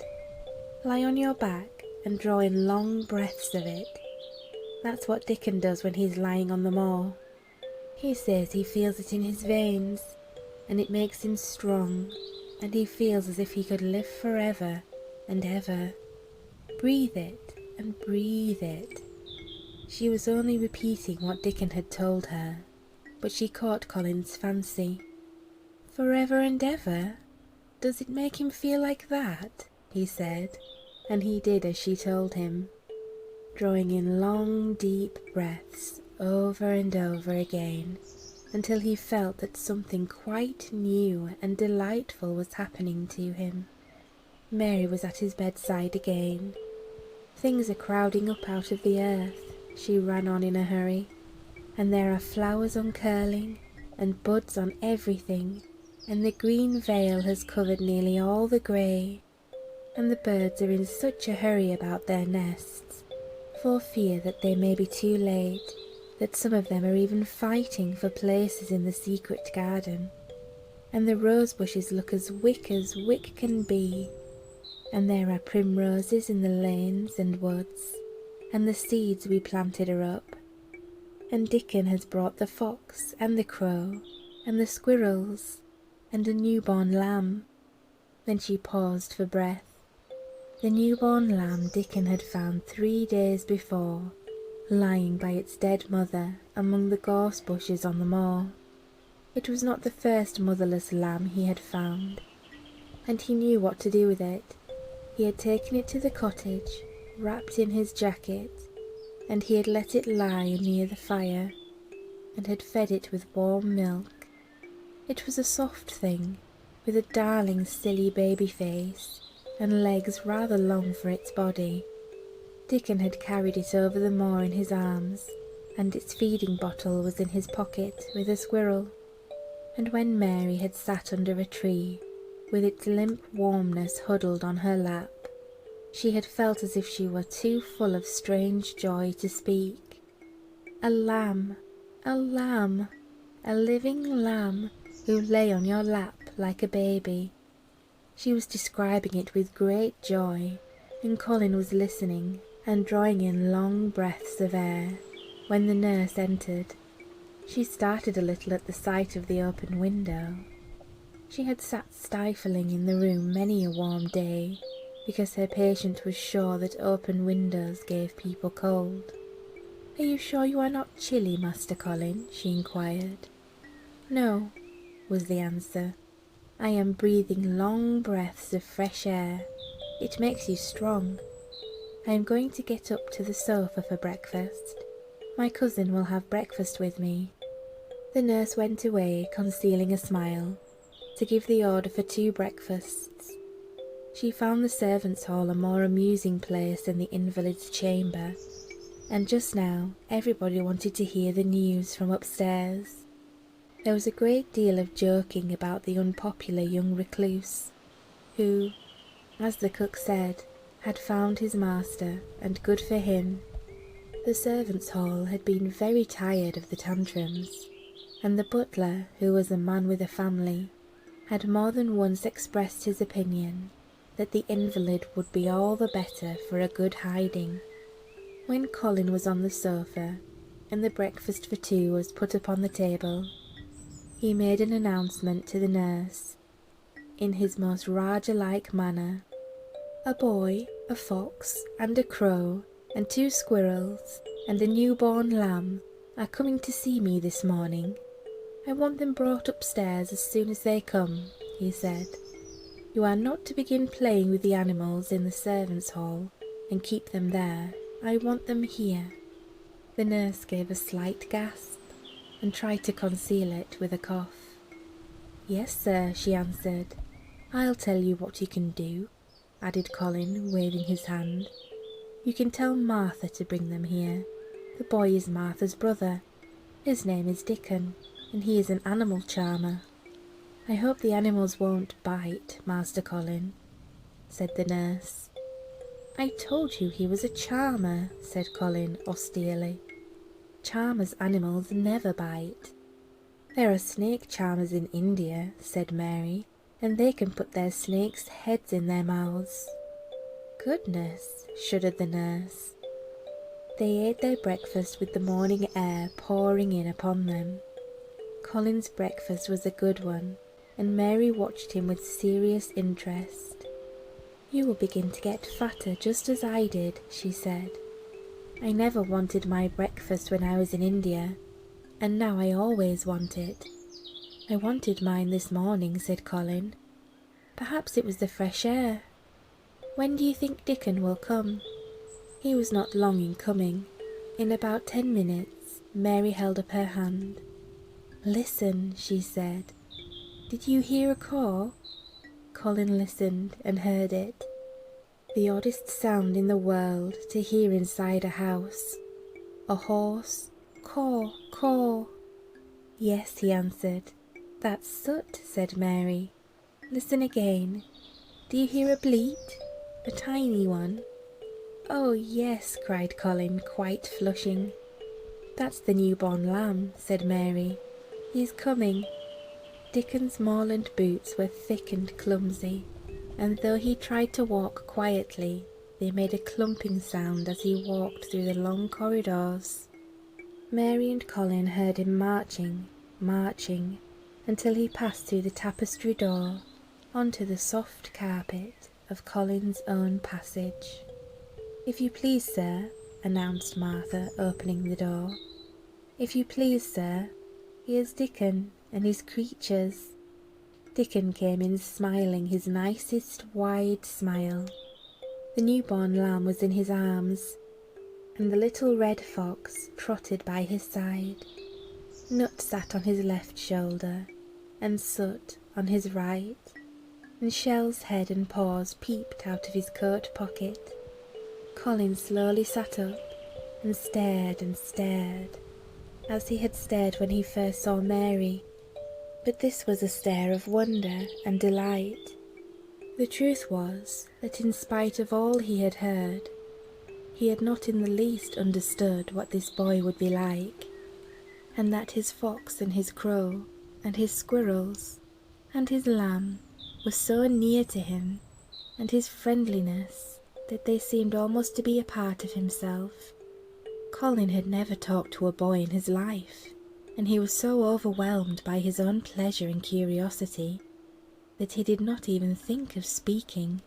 "Lie on your back and draw in long breaths of it. That's what Dickon does when he's lying on the moor. He says he feels it in his veins, and it makes him strong, and he feels as if he could live forever and ever. Breathe it and breathe it." She was only repeating what Dickon had told her, but she caught Colin's fancy. "Forever and ever? Does it make him feel like that?" he said, and he did as she told him, drawing in long, deep breaths over and over again, until he felt that something quite new and delightful was happening to him. Mary was at his bedside again. "Things are crowding up out of the earth," she ran on in a hurry, "and there are flowers uncurling, and buds on everything, and the green veil has covered nearly all the grey, and the birds are in such a hurry about their nests, for fear that they may be too late, that some of them are even fighting for places in the secret garden, and the rose bushes look as wick can be, and there are primroses in the lanes and woods, and the seeds we planted are up, and Dickon has brought the fox and the crow and the squirrels and a newborn lamb." Then she paused for breath. The newborn lamb Dickon had found 3 days before, lying by its dead mother among the gorse bushes on the moor. It was not the first motherless lamb he had found, and he knew what to do with it. He had taken it to the cottage, wrapped in his jacket, and he had let it lie near the fire, and had fed it with warm milk. It was a soft thing, with a darling silly baby face, and legs rather long for its body. Dickon had carried it over the moor in his arms, and its feeding bottle was in his pocket with a squirrel. And when Mary had sat under a tree, with its limp warmness huddled on her lap, she had felt as if she were too full of strange joy to speak. "A lamb, a lamb, a living lamb who lay on your lap like a baby." She was describing it with great joy, and Colin was listening and drawing in long breaths of air, when the nurse entered. She started a little at the sight of the open window. She had sat stifling in the room many a warm day, because her patient was sure that open windows gave people cold. "Are you sure you are not chilly, Master Colin?" she inquired. "No," was the answer. "I am breathing long breaths of fresh air. It makes you strong. I am going to get up to the sofa for breakfast. My cousin will have breakfast with me." The nurse went away, concealing a smile, to give the order for 2 breakfasts. She found the servants' hall a more amusing place than the invalid's chamber. and just now everybody wanted to hear the news from upstairs. There was a great deal of joking about the unpopular young recluse, who, as the cook said, had found his master, and good for him. The servants' hall had been very tired of the tantrums, and the butler, who was a man with a family, had more than once expressed his opinion that the invalid would be all the better for a good hiding. When Colin was on the sofa, and the breakfast for two was put upon the table, he made an announcement to the nurse, in his most Raja-like manner. "A boy, a fox, and a crow, and 2 squirrels, and a newborn lamb are coming to see me this morning. I want them brought upstairs as soon as they come," he said. "You are not to begin playing with the animals in the servants' hall and keep them there. I want them here." The nurse gave a slight gasp and tried to conceal it with a cough. "Yes, sir," she answered. "I'll tell you what you can do," added Colin, waving his hand. "You can tell Martha to bring them here. The boy is Martha's brother. His name is Dickon, and he is an animal charmer." "I hope the animals won't bite, Master Colin," said the nurse. "I told you he was a charmer," said Colin austerely. "Charmers' animals never bite." "There are snake charmers in India," said Mary, "and they can put their snakes' heads in their mouths." "Goodness," shuddered the nurse. They ate their breakfast with the morning air pouring in upon them. Colin's breakfast was a good one, and Mary watched him with serious interest. "You will begin to get fatter just as I did," she said. "I never wanted my breakfast when I was in India, and now I always want it." "I wanted mine this morning," said Colin. "Perhaps it was the fresh air. When do you think Dickon will come?" He was not long in coming. In about 10 minutes, Mary held up her hand. "Listen," she said. "Did you hear a caw?" Colin listened and heard it. The oddest sound in the world to hear inside a house. A hoarse caw, caw. "Yes," he answered. "That's Soot," said Mary. "Listen again. Do you hear a bleat? A tiny one?" "Oh, yes," cried Colin, quite flushing. "That's the newborn lamb," said Mary. "He's coming." Dickon's moorland boots were thick and clumsy, and though he tried to walk quietly, they made a clumping sound as he walked through the long corridors. Mary and Colin heard him marching, until he passed through the tapestry door onto the soft carpet of Colin's own passage. "If you please, sir," announced Martha, opening the door. "If you please, sir, here's Dickon and his creatures." Dickon came in smiling his nicest wide smile. The newborn lamb was in his arms, and the little red fox trotted by his side. Nut sat on his left shoulder, and Soot on his right, and Shell's head and paws peeped out of his coat pocket. Colin slowly sat up and stared, as he had stared when he first saw Mary, but this was a stare of wonder and delight. The truth was that in spite of all he had heard, he had not in the least understood what this boy would be like, and that his fox and his crow and his squirrels and his lamb were so near to him, and his friendliness, that they seemed almost to be a part of himself. Colin had never talked to a boy in his life, and he was so overwhelmed by his own pleasure and curiosity that he did not even think of speaking.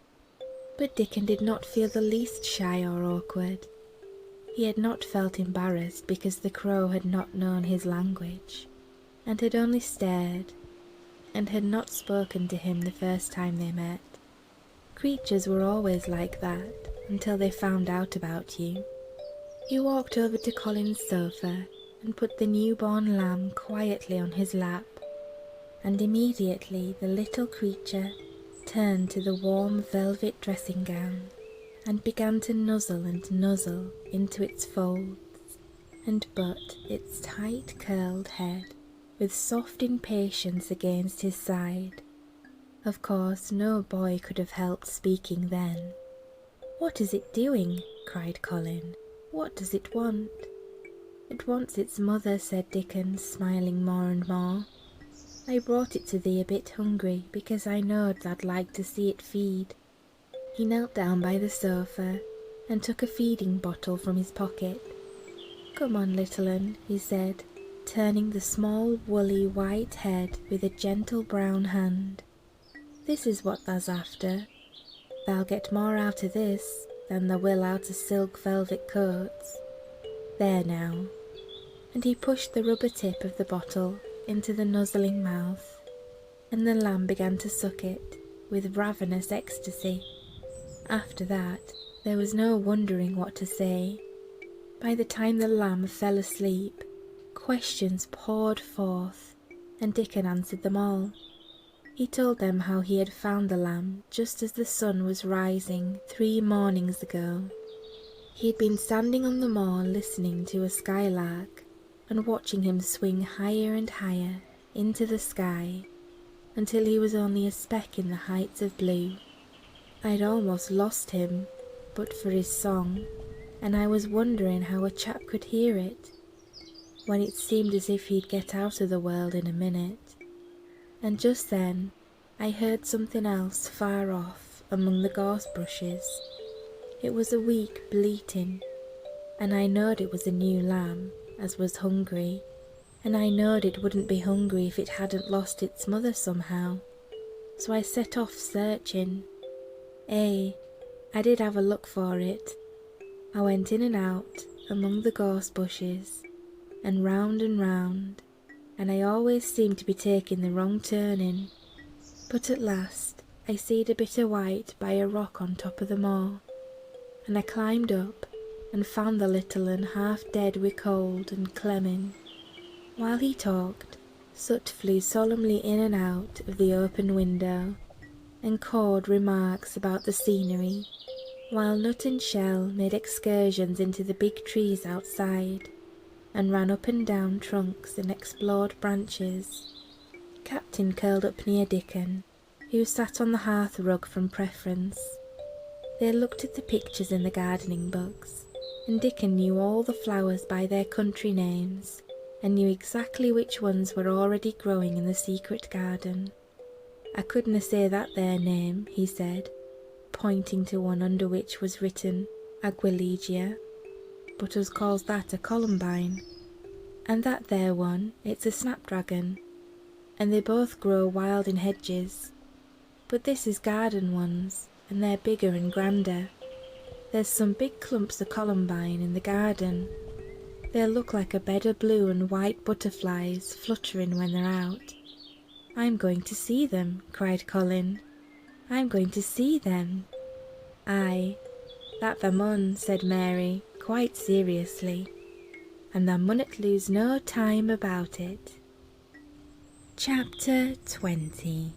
But Dickon did not feel the least shy or awkward. He had not felt embarrassed because the crow had not known his language, and had only stared, and had not spoken to him the first time they met. Creatures were always like that until they found out about you. He walked over to Colin's sofa and put the newborn lamb quietly on his lap, and immediately the little creature turned to the warm velvet dressing gown and began to nuzzle and nuzzle into its folds, and butt its tight curled head with soft impatience against his side. Of course, no boy could have helped speaking then. "What is it doing?" cried Colin. "What does it want?" "It wants its mother," said Dickon, smiling more and more. "I brought it to thee a bit hungry, because I knowed thou'd like to see it feed." He knelt down by the sofa and took a feeding bottle from his pocket. "Come on, little un," he said, turning the small woolly white head with a gentle brown hand. "This is what thou's after. Thou'll get more out of this than thou will out of silk velvet coats. There now." And he pushed the rubber tip of the bottle into the nuzzling mouth, and the lamb began to suck it with ravenous ecstasy. After that, there was no wondering what to say. By the time the lamb fell asleep, questions poured forth, and Dickon answered them all. He told them how he had found the lamb just as the sun was rising 3 mornings ago. He had been standing on the moor listening to a skylark and watching him swing higher and higher into the sky until he was only a speck in the heights of blue. I'd almost lost him but for his song, and I was wondering how a chap could hear it, when it seemed as if he'd get out of the world in a minute. And just then I heard something else far off among the gorse bushes. It was a weak bleating, and I knowed it was a new lamb as was hungry, and I knowed it wouldn't be hungry if it hadn't lost its mother somehow. So I set off searching. I did have a look for it. I went in and out among the gorse bushes, and round, and I always seemed to be taking the wrong turning. But at last I seed a bit of white by a rock on top of the moor, and I climbed up and found the little un half dead with cold and clemming. While he talked, Soot flew solemnly in and out of the open window, and cawed remarks about the scenery, while Nut and Shell made excursions into the big trees outside, and ran up and down trunks and explored branches. Captain curled up near Dickon, who sat on the hearth rug from preference. They looked at the pictures in the gardening books, and Dickon knew all the flowers by their country names, and knew exactly which ones were already growing in the secret garden. "I couldna say that there name," he said, pointing to one under which was written Aguilegia, "but us calls that a columbine. And that there one, it's a snapdragon, and they both grow wild in hedges. But this is garden ones, and they're bigger and grander. There's some big clumps of columbine in the garden. They look like a bed of blue and white butterflies fluttering when they're out." "I'm going to see them," cried Colin. "I'm going to see them." "Aye, that thou mun," said Mary, quite seriously, "and thou munnot lose no time about it." Chapter 20.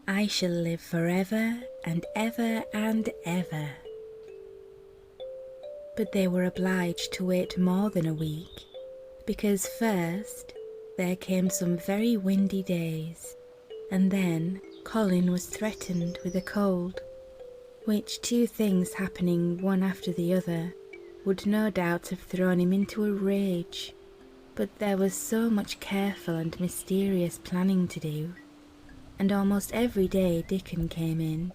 I shall live forever and ever and ever. But they were obliged to wait more than a week, because first there came some very windy days, and then Colin was threatened with a cold, which 2 things happening one after the other would no doubt have thrown him into a rage. But there was so much careful and mysterious planning to do, and almost every day Dickon came in,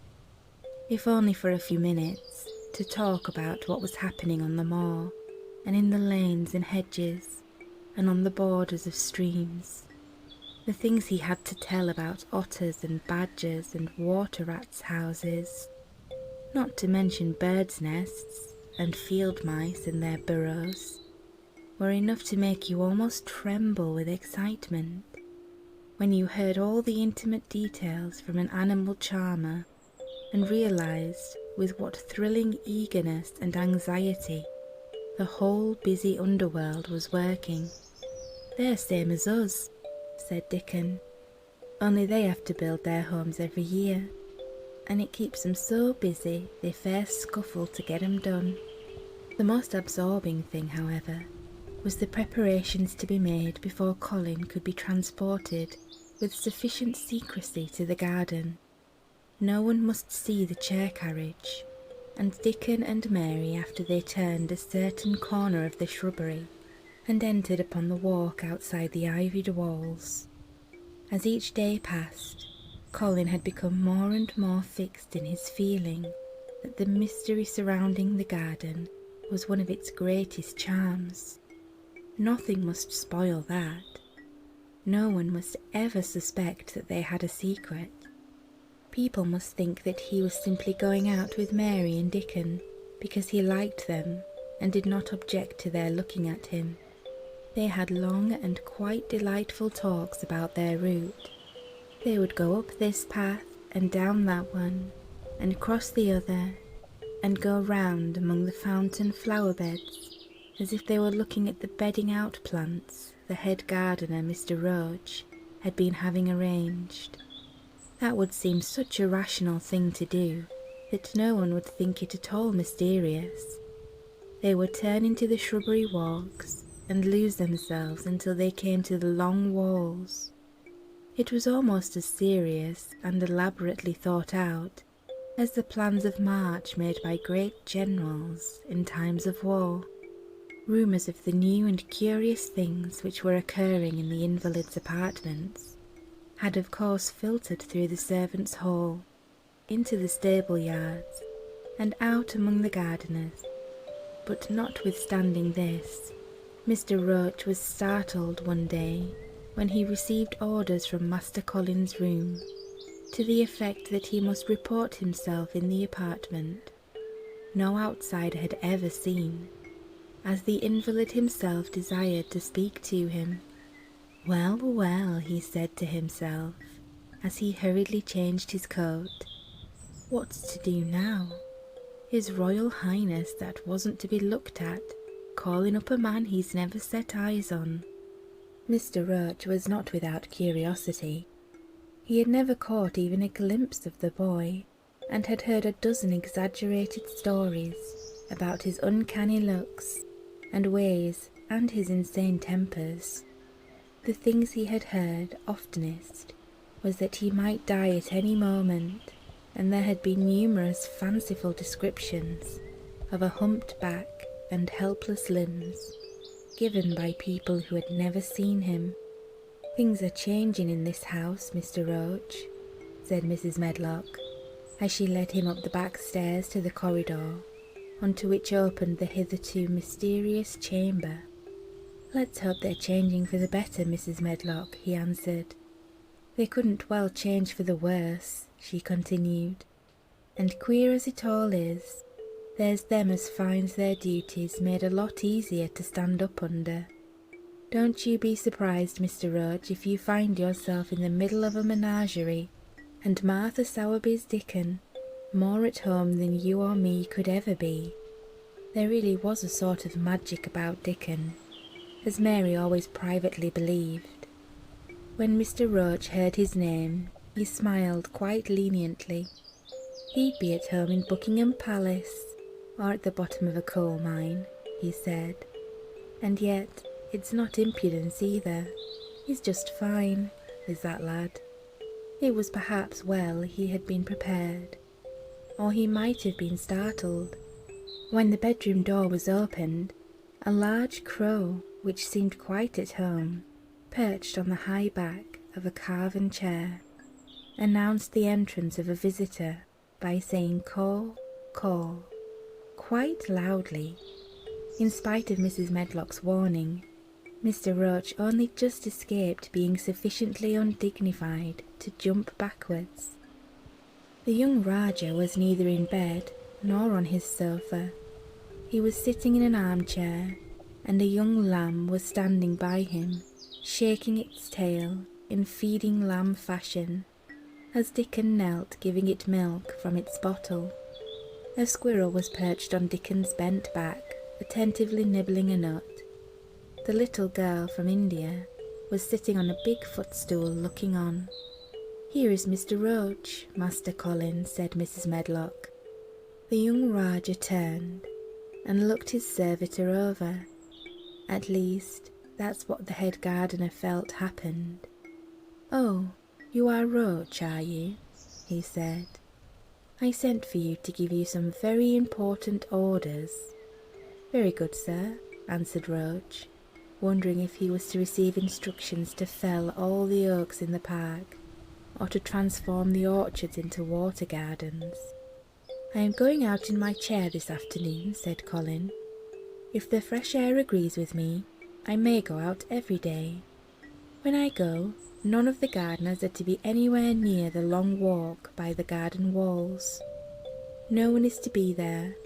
if only for a few minutes, to talk about what was happening on the moor, and in the lanes and hedges, and on the borders of streams. The things he had to tell about otters and badgers and water rats' houses, not to mention birds' nests and field mice in their burrows, were enough to make you almost tremble with excitement when you heard all the intimate details from an animal charmer and realised with what thrilling eagerness and anxiety the whole busy underworld was working. "They're same as us," said Dickon, "only they have to build their homes every year, and it keeps them so busy they fair scuffle to get 'em done. The most absorbing thing, however, was the preparations to be made before Colin could be transported with sufficient secrecy to the garden. No one must see the chair carriage, and Dickon and Mary, after they turned a certain corner of the shrubbery and entered upon the walk outside the ivied walls. As each day passed, Colin had become more and more fixed in his feeling that the mystery surrounding the garden was one of its greatest charms. Nothing must spoil that. No one must ever suspect that they had a secret. People must think that he was simply going out with Mary and Dickon because he liked them and did not object to their looking at him. They had long and quite delightful talks about their route. They would go up this path and down that one, and cross the other, and go round among the fountain flower beds, as if they were looking at the bedding out plants the head gardener, Mr. Roach, had been having arranged. That would seem such a rational thing to do that no one would think it at all mysterious. They would turn into the shrubbery walks and lose themselves until they came to the long walls. It was almost as serious and elaborately thought out as the plans of march made by great generals in times of war. Rumours of the new and curious things which were occurring in the invalids' apartments had of course filtered through the servants' hall, into the stable yards, and out among the gardeners. But notwithstanding this, Mr. Roach was startled one day when he received orders from Master Colin's room to the effect that he must report himself in the apartment no outsider had ever seen, as the invalid himself desired to speak to him. Well, well, he said to himself, as he hurriedly changed his coat, what's to do now? His Royal Highness that wasn't to be looked at, calling up a man he's never set eyes on. Mr. Roach was not without curiosity. He had never caught even a glimpse of the boy, and had heard a dozen exaggerated stories about his uncanny looks and ways and his insane tempers. The things he had heard oftenest was that he might die at any moment, and there had been numerous fanciful descriptions of a humped back and helpless limbs given by people who had never seen him. Things are changing in this house, Mr. Roach, said Mrs. Medlock, as she led him up the back stairs to the corridor, onto which opened the hitherto mysterious chamber. Let's hope they're changing for the better, Mrs. Medlock, he answered. They couldn't well change for the worse, she continued, and queer as it all is, there's them as finds their duties made a lot easier to stand up under. Don't you be surprised, Mr. Roach, if you find yourself in the middle of a menagerie, and Martha Sowerby's Dickon more at home than you or me could ever be. There really was a sort of magic about Dickon, as Mary always privately believed. When Mr. Roach heard his name, he smiled quite leniently. He'd be at home in Buckingham Palace, or at the bottom of a coal mine, he said. And yet, it's not impudence either. He's just fine, is that lad. It was perhaps well he had been prepared, or he might have been startled. When the bedroom door was opened, a large crow, which seemed quite at home, perched on the high back of a carven chair, announced the entrance of a visitor by saying caw, caw, quite loudly. In spite of Mrs. Medlock's warning, Mr. Roach only just escaped being sufficiently undignified to jump backwards. The young Rajah was neither in bed nor on his sofa. He was sitting in an armchair, and a young lamb was standing by him, shaking its tail in feeding lamb fashion, as Dickon knelt giving it milk from its bottle. A squirrel was perched on Dickon's bent back, attentively nibbling a nut. The little girl from India was sitting on a big footstool looking on. "Here is Mr. Roach, Master Colin," said Mrs. Medlock. The young Rajah turned and looked his servitor over. At least, that's what the head gardener felt happened. "Oh, you are Roach, are you?" he said. "I sent for you to give you some very important orders." "Very good, sir," answered Roach, wondering if he was to receive instructions to fell all the oaks in the park, or to transform the orchards into water gardens. "I am going out in my chair this afternoon," said Colin. "If the fresh air agrees with me, I may go out every day. When I go, none of the gardeners are to be anywhere near the long walk by the garden walls. No one is to be there.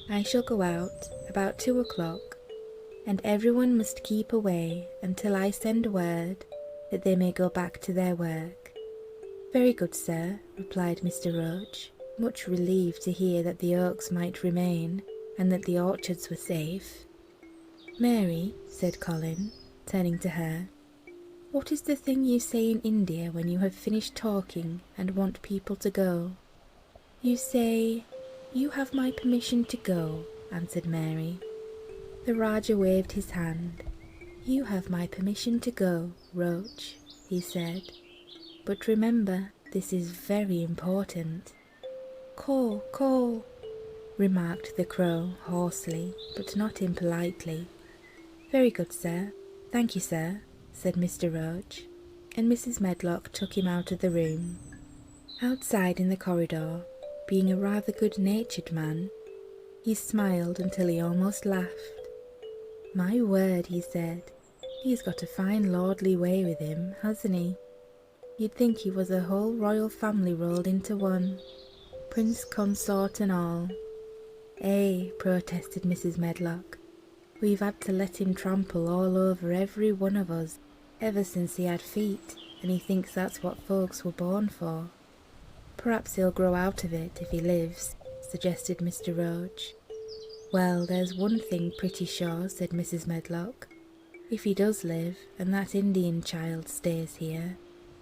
I shall go out about 2 o'clock, and everyone must keep away until I send word that they may go back to their work." "Very good, sir," replied Mr. Roach, much relieved to hear that the oaks might remain and that the orchards were safe. "Mary," said Colin, turning to her, "what is the thing you say in India when you have finished talking and want people to go?" "You say, 'You have my permission to go,'" answered Mary. The Rajah waved his hand. "You have my permission to go, Roach," he said. "But remember, this is very important." "Caw, caw," remarked the crow hoarsely, but not impolitely. "Very good, sir. Thank you, sir," said Mr. Roach, and Mrs. Medlock took him out of the room. Outside in the corridor, being a rather good-natured man, he smiled until he almost laughed. "My word," he said, "he's got a fine lordly way with him, hasn't he? You'd think he was a whole royal family rolled into one, prince consort and all." "Eh," protested Mrs. Medlock, "we've had to let him trample all over every one of us ever since he had feet, and he thinks that's what folks were born for." "Perhaps he'll grow out of it if he lives," suggested Mr. Roach. "Well, there's one thing pretty sure," said Mrs. Medlock. "If he does live, and that Indian child stays here,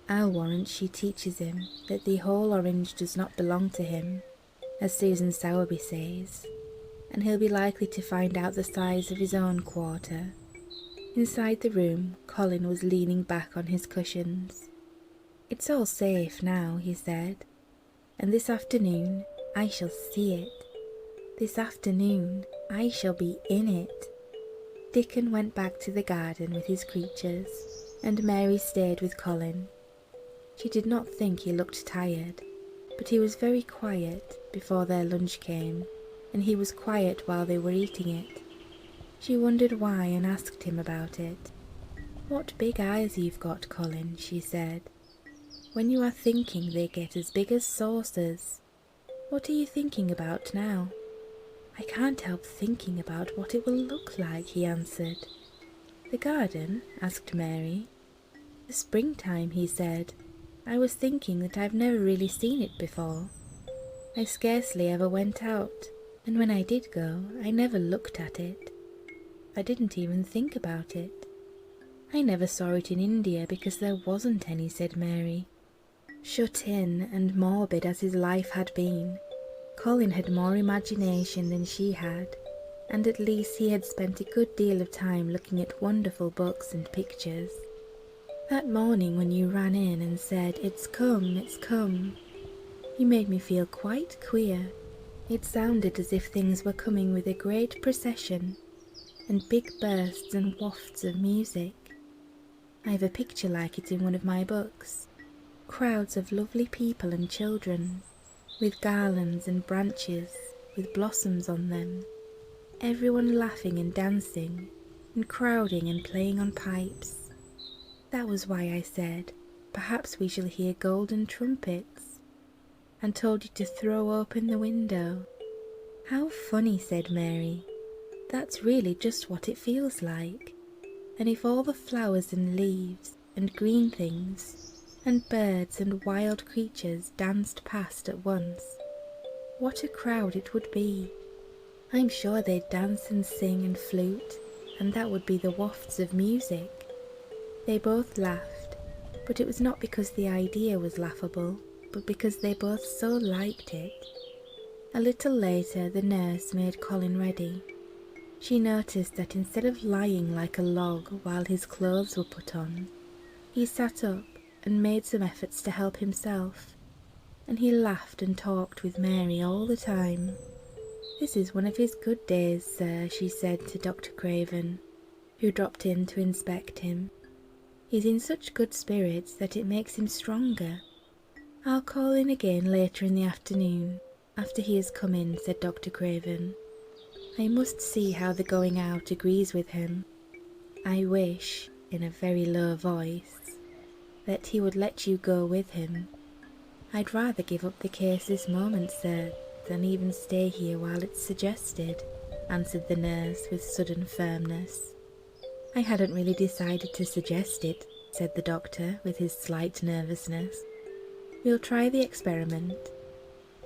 I'll warrant she teaches him that the whole orange does not belong to him, as Susan Sowerby says, and he'll be likely to find out the size of his own quarter." Inside the room, Colin was leaning back on his cushions. "It's all safe now," he said, "and this afternoon I shall see it. This afternoon I shall be in it." Dickon went back to the garden with his creatures, and Mary stayed with Colin. She did not think he looked tired, but he was very quiet before their lunch came, and he was quiet while they were eating it. She wondered why and asked him about it. "What big eyes you've got, Colin," she said. "When you are thinking they get as big as saucers. What are you thinking about now?" "I can't help thinking about what it will look like," he answered. "The garden?" asked Mary. "The springtime," he said. "I was thinking that I've never really seen it before. I scarcely ever went out, and when I did go, I never looked at it. I didn't even think about it. I never saw it in India because there wasn't any," said Mary. Shut in and morbid as his life had been, Colin had more imagination than she had, and at least he had spent a good deal of time looking at wonderful books and pictures. "That morning when you ran in and said, 'It's come, it's come,' you made me feel quite queer. It sounded as if things were coming with a great procession, and big bursts and wafts of music. I've a picture like it in one of my books. Crowds of lovely people and children, with garlands and branches with blossoms on them, everyone laughing and dancing, and crowding and playing on pipes. That was why I said, 'Perhaps we shall hear golden trumpets,' and told you to throw open the window." "How funny," said Mary. "That's really just what it feels like. And if all the flowers and leaves and green things and birds and wild creatures danced past at once, what a crowd it would be. I'm sure they'd dance and sing and flute, and that would be the wafts of music." They both laughed, but it was not because the idea was laughable, but because they both so liked it. A little later the nurse made Colin ready. She noticed that instead of lying like a log while his clothes were put on, he sat up and made some efforts to help himself, and he laughed and talked with Mary all the time. "This is one of his good days, sir," she said to Dr. Craven, who dropped in to inspect him. "He's in such good spirits that it makes him stronger. I'll call in again later in the afternoon, after he has come in," said Dr. Craven. "I must see how the going out agrees with him. I wish," in a very low voice, "that he would let you go with him. I'd rather give up the case this moment, sir, than even stay here while it's suggested," answered the nurse with sudden firmness. "I hadn't really decided to suggest it," said the doctor with his slight nervousness. "We'll try the experiment.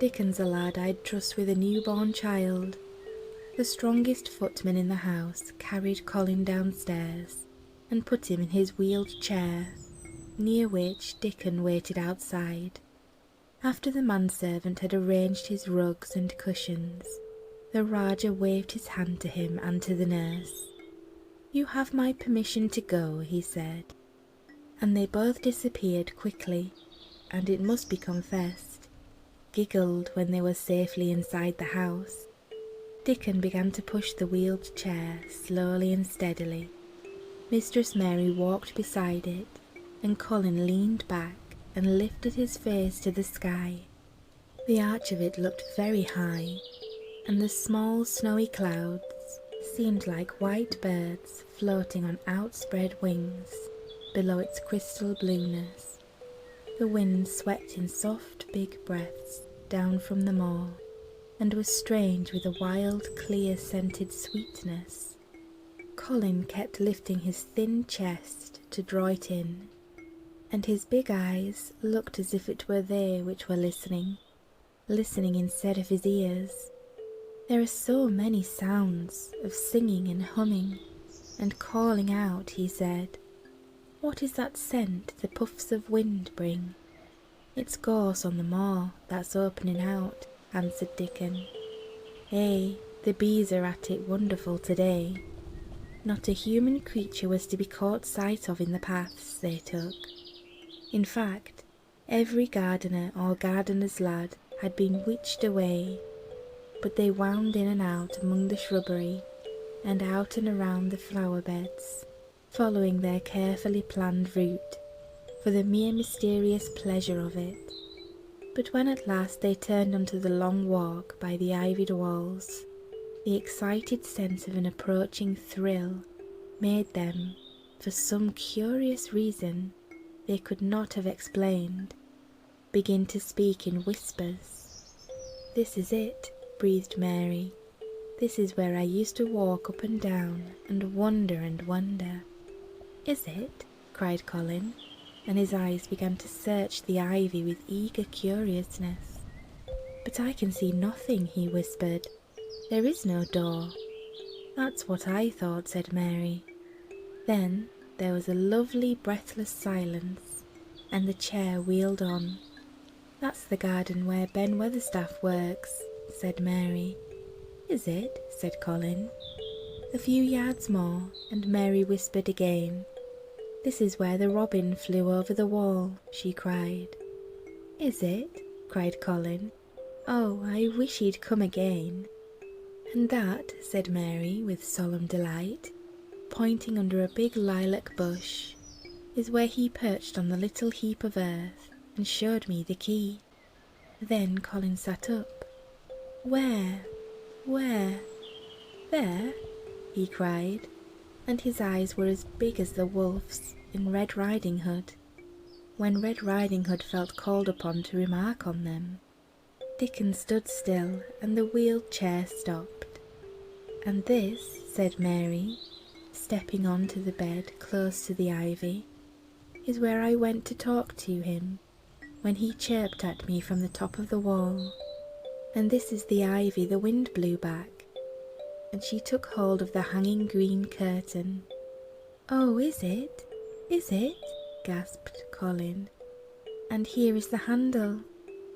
Dickon's a lad I'd trust with a newborn child." The strongest footman in the house carried Colin downstairs and put him in his wheeled chair, near which Dickon waited outside. After the manservant had arranged his rugs and cushions, the Rajah waved his hand to him and to the nurse. "You have my permission to go," he said, and they both disappeared quickly, and it must be confessed, giggled when they were safely inside the house. Dickon began to push the wheeled chair slowly and steadily. Mistress Mary walked beside it, and Colin leaned back and lifted his face to the sky. The arch of it looked very high, and the small snowy clouds seemed like white birds floating on outspread wings below its crystal blueness. The wind swept in soft big breaths down from the moor, and was strange with a wild, clear-scented sweetness. Colin kept lifting his thin chest to draw it in, and his big eyes looked as if it were they which were listening instead of his ears. "There are so many sounds of singing and humming and calling out," he said. "What is that scent the puffs of wind bring?" "It's gorse on the moor that's opening out," answered Dickon. "Eh, the bees are at it wonderful today. Not a human creature was to be caught sight of in the paths they took. In fact, every gardener or gardener's lad had been witched away, but they wound in and out among the shrubbery and out and around the flower beds, following their carefully planned route, for the mere mysterious pleasure of it. But when at last they turned onto the long walk by the ivied walls, the excited sense of an approaching thrill made them, for some curious reason they could not have explained, begin to speak in whispers. "This is it," breathed Mary. "This is where I used to walk up and down and wonder. "Is it?" cried Colin, and his eyes began to search the ivy with eager curiousness. "But I can see nothing," he whispered. "There is no door." "That's what I thought," said Mary. Then there was a lovely breathless silence, and the chair wheeled on. "That's the garden where Ben Weatherstaff works," said Mary. "Is it?" said Colin. A few yards more, and Mary whispered again. "This is where the robin flew over the wall," she cried. "Is it?" cried Colin. "Oh, I wish he'd come again." "And that," said Mary with solemn delight, pointing under a big lilac bush, "is where he perched on the little heap of earth and showed me the key." Then Colin sat up. "Where? Where? There?" he cried, and his eyes were as big as the wolf's in Red Riding Hood, when Red Riding Hood felt called upon to remark on them. Dickon stood still, and the wheeled chair stopped. "And this," said Mary, stepping on to the bed close to the ivy, "is where I went to talk to him, when he chirped at me from the top of the wall. And this is the ivy the wind blew back." And she took hold of the hanging green curtain. "Oh, is it? Is it?" gasped Colin. "And here is the handle,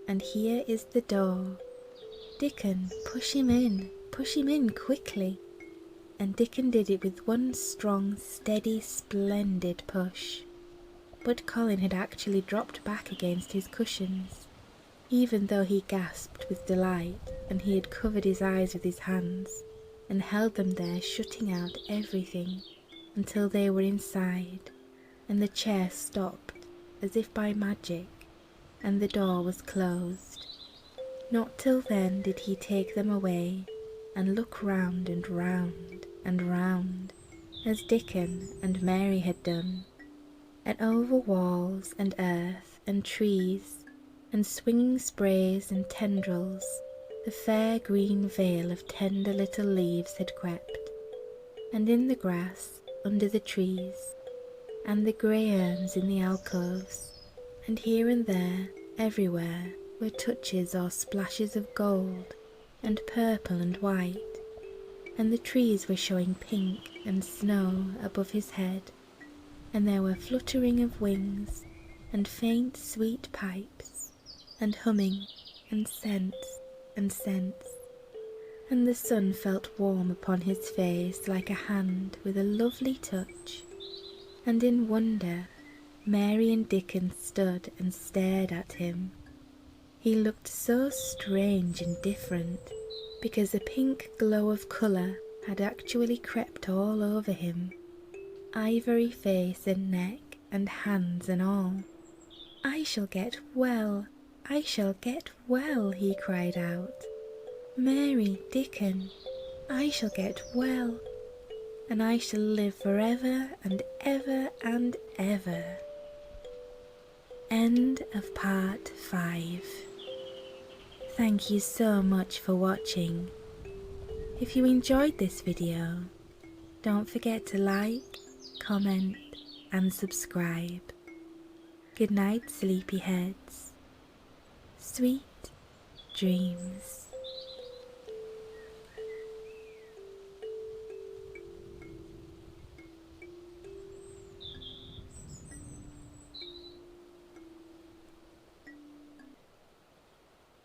and here is the door. Dickon, push him in quickly." And Dickon did it with one strong, steady, splendid push. But Colin had actually dropped back against his cushions, even though he gasped with delight, and he had covered his eyes with his hands and held them there, shutting out everything until they were inside, and the chair stopped as if by magic, and the door was closed. Not till then did he take them away and look round and round and round, as Dickon and Mary had done, and over walls and earth and trees and swinging sprays and tendrils the fair green veil of tender little leaves had crept, and in the grass under the trees, and the grey urns in the alcoves, and here and there, everywhere, were touches or splashes of gold and purple and white, and the trees were showing pink and snow above his head, and there were fluttering of wings and faint sweet pipes and humming and scents and scents, and the sun felt warm upon his face like a hand with a lovely touch, and in wonder Mary and Dickon stood and stared at him. He looked so strange and different, because a pink glow of colour had actually crept all over him, ivory face and neck and hands and all. "I shall get well, I shall get well," he cried out. "Mary, Dickon, I shall get well, and I shall live forever and ever and ever." End of part 5. Thank you so much for watching. If you enjoyed this video, don't forget to like, comment and subscribe. Good night, sleepyheads. Sweet dreams.